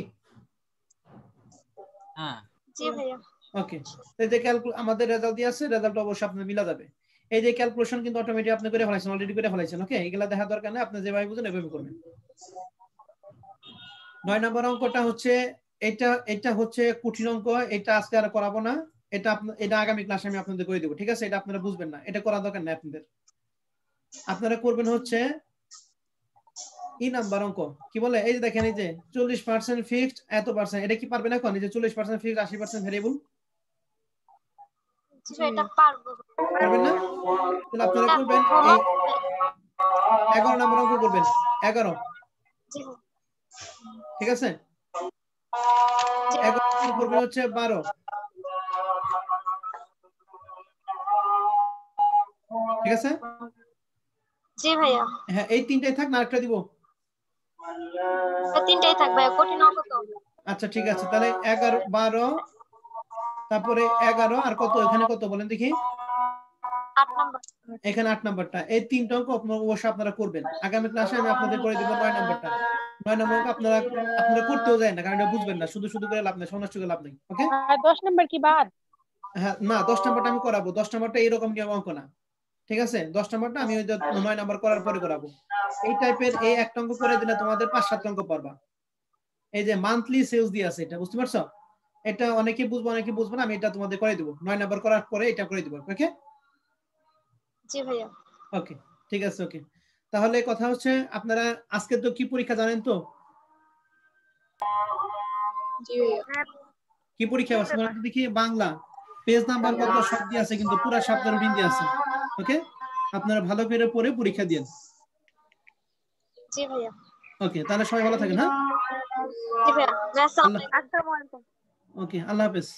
হ্যাঁ জি ভাইয়া। ওকে, এই যে আমাদের রেজাল্ট দিয়ে আছে, রেজাল্ট অবশ্যই আপনার মিলা যাবে। এই যে ক্যালকুলেশন কিন্তু অটোমেটিক আপনি করে ফেলাইছেন, অলরেডি করে ফেলাইছেন। ওকে, এগুলা দেখা দরকার নেই, আপনি যেভাবে বুঝেন এভাবে করবেন। 9 নম্বর অঙ্কটা হচ্ছে এটা হচ্ছে কঠিন অঙ্ক, এটা আজকে আর করাবো না, এটা আগামী ক্লাসে আমি আপনাদের করে দেবো। ঠিক আছে, এটা আপনারা বুঝবেন না, এটা করা দরকার নেই আপনাদের। আপনারা করবেন হচ্ছে নাম্বার অঙ্ক কি বলে, এই যে দেখেন এই যে 40% ফিক্সড এত পার্সেন্ট, এটা কি পারবেন এখন? এই যে 40% ফিক্সড 80% ভেরিয়েবল, জি ভাই এটা পারবো। পারবেন না? তাহলে আপনারা করবেন এই 11 নম্বর অঙ্ক করবেন। 11, জি ঠিক আছে? 11 করবেন হচ্ছে 12, ঠিক আছে? জি ভাইয়া। হ্যাঁ, এই তিনটাই থাক না আরেকটা দিব? তিনটাই থাকবে, কঠিন অঙ্ক তো। আচ্ছা ঠিক আছে, তাহলে 11 12 তারপরে 11 আর কত এখানে কত বলেন দেখি? 8 নাম্বার। এখানে 8 নাম্বারটা, এই তিনটা অঙ্ক অবশ্যই আপনারা করবেন। আগামী ক্লাসে আমি আপনাদের করে দিব 9 নাম্বারটা। 9 নম্বর অঙ্ক আপনারা করতেও যায় না, কারণ এটা বুঝবেন না, শুধু শুধু করে লাভ নেই, সন্ন্যাস করে লাভ নেই। ওকে, আর 10 নাম্বার কি বাদ? হ্যাঁ না 10 নাম্বারটা আমি করাবো, 10 নাম্বারটা এরকম নিয়ম অঙ্ক না, ঠিক আছে? 10 নাম্বারটা আমি ওই যে 9 নাম্বার করার পরে করাবো। এই টাইপের এই একটা অঙ্ক করে দিলে তোমাদের 5-7 অঙ্ক পারবা। এই যে মান্থলি সেলস দিয়ে আছে, এটা বুঝতে পারছো? এটা অনেকে বুঝবো অনেকে বুঝবো না, আমি এটা তোমাদের করে দেব। 9 নাম্বার করার পরে এটা করে দেব। ওকে জি ভাইয়া। ওকে ঠিক আছে। ওকে, তাহলে কথা হচ্ছে আপনারা আজকে তো কি পরীক্ষা জানেন তো? জি ভাইয়া। কি পরীক্ষা আছে দেখি? বাংলা পেজ নাম্বার কত সব দিয়ে আছে, কিন্তু পুরো সপ্তাহ রুটিন দিয়ে আছে। ওকে, আপনারা ভালো করে পড়ে পরীক্ষা দিন। জি ভাইয়া। ওকে, তাহলে সবাই ভালো থাকেন। হ্যাঁ জি ভাইয়া। আসসালামু আলাইকুম। ওকে, আল্লাহ হাফেজ।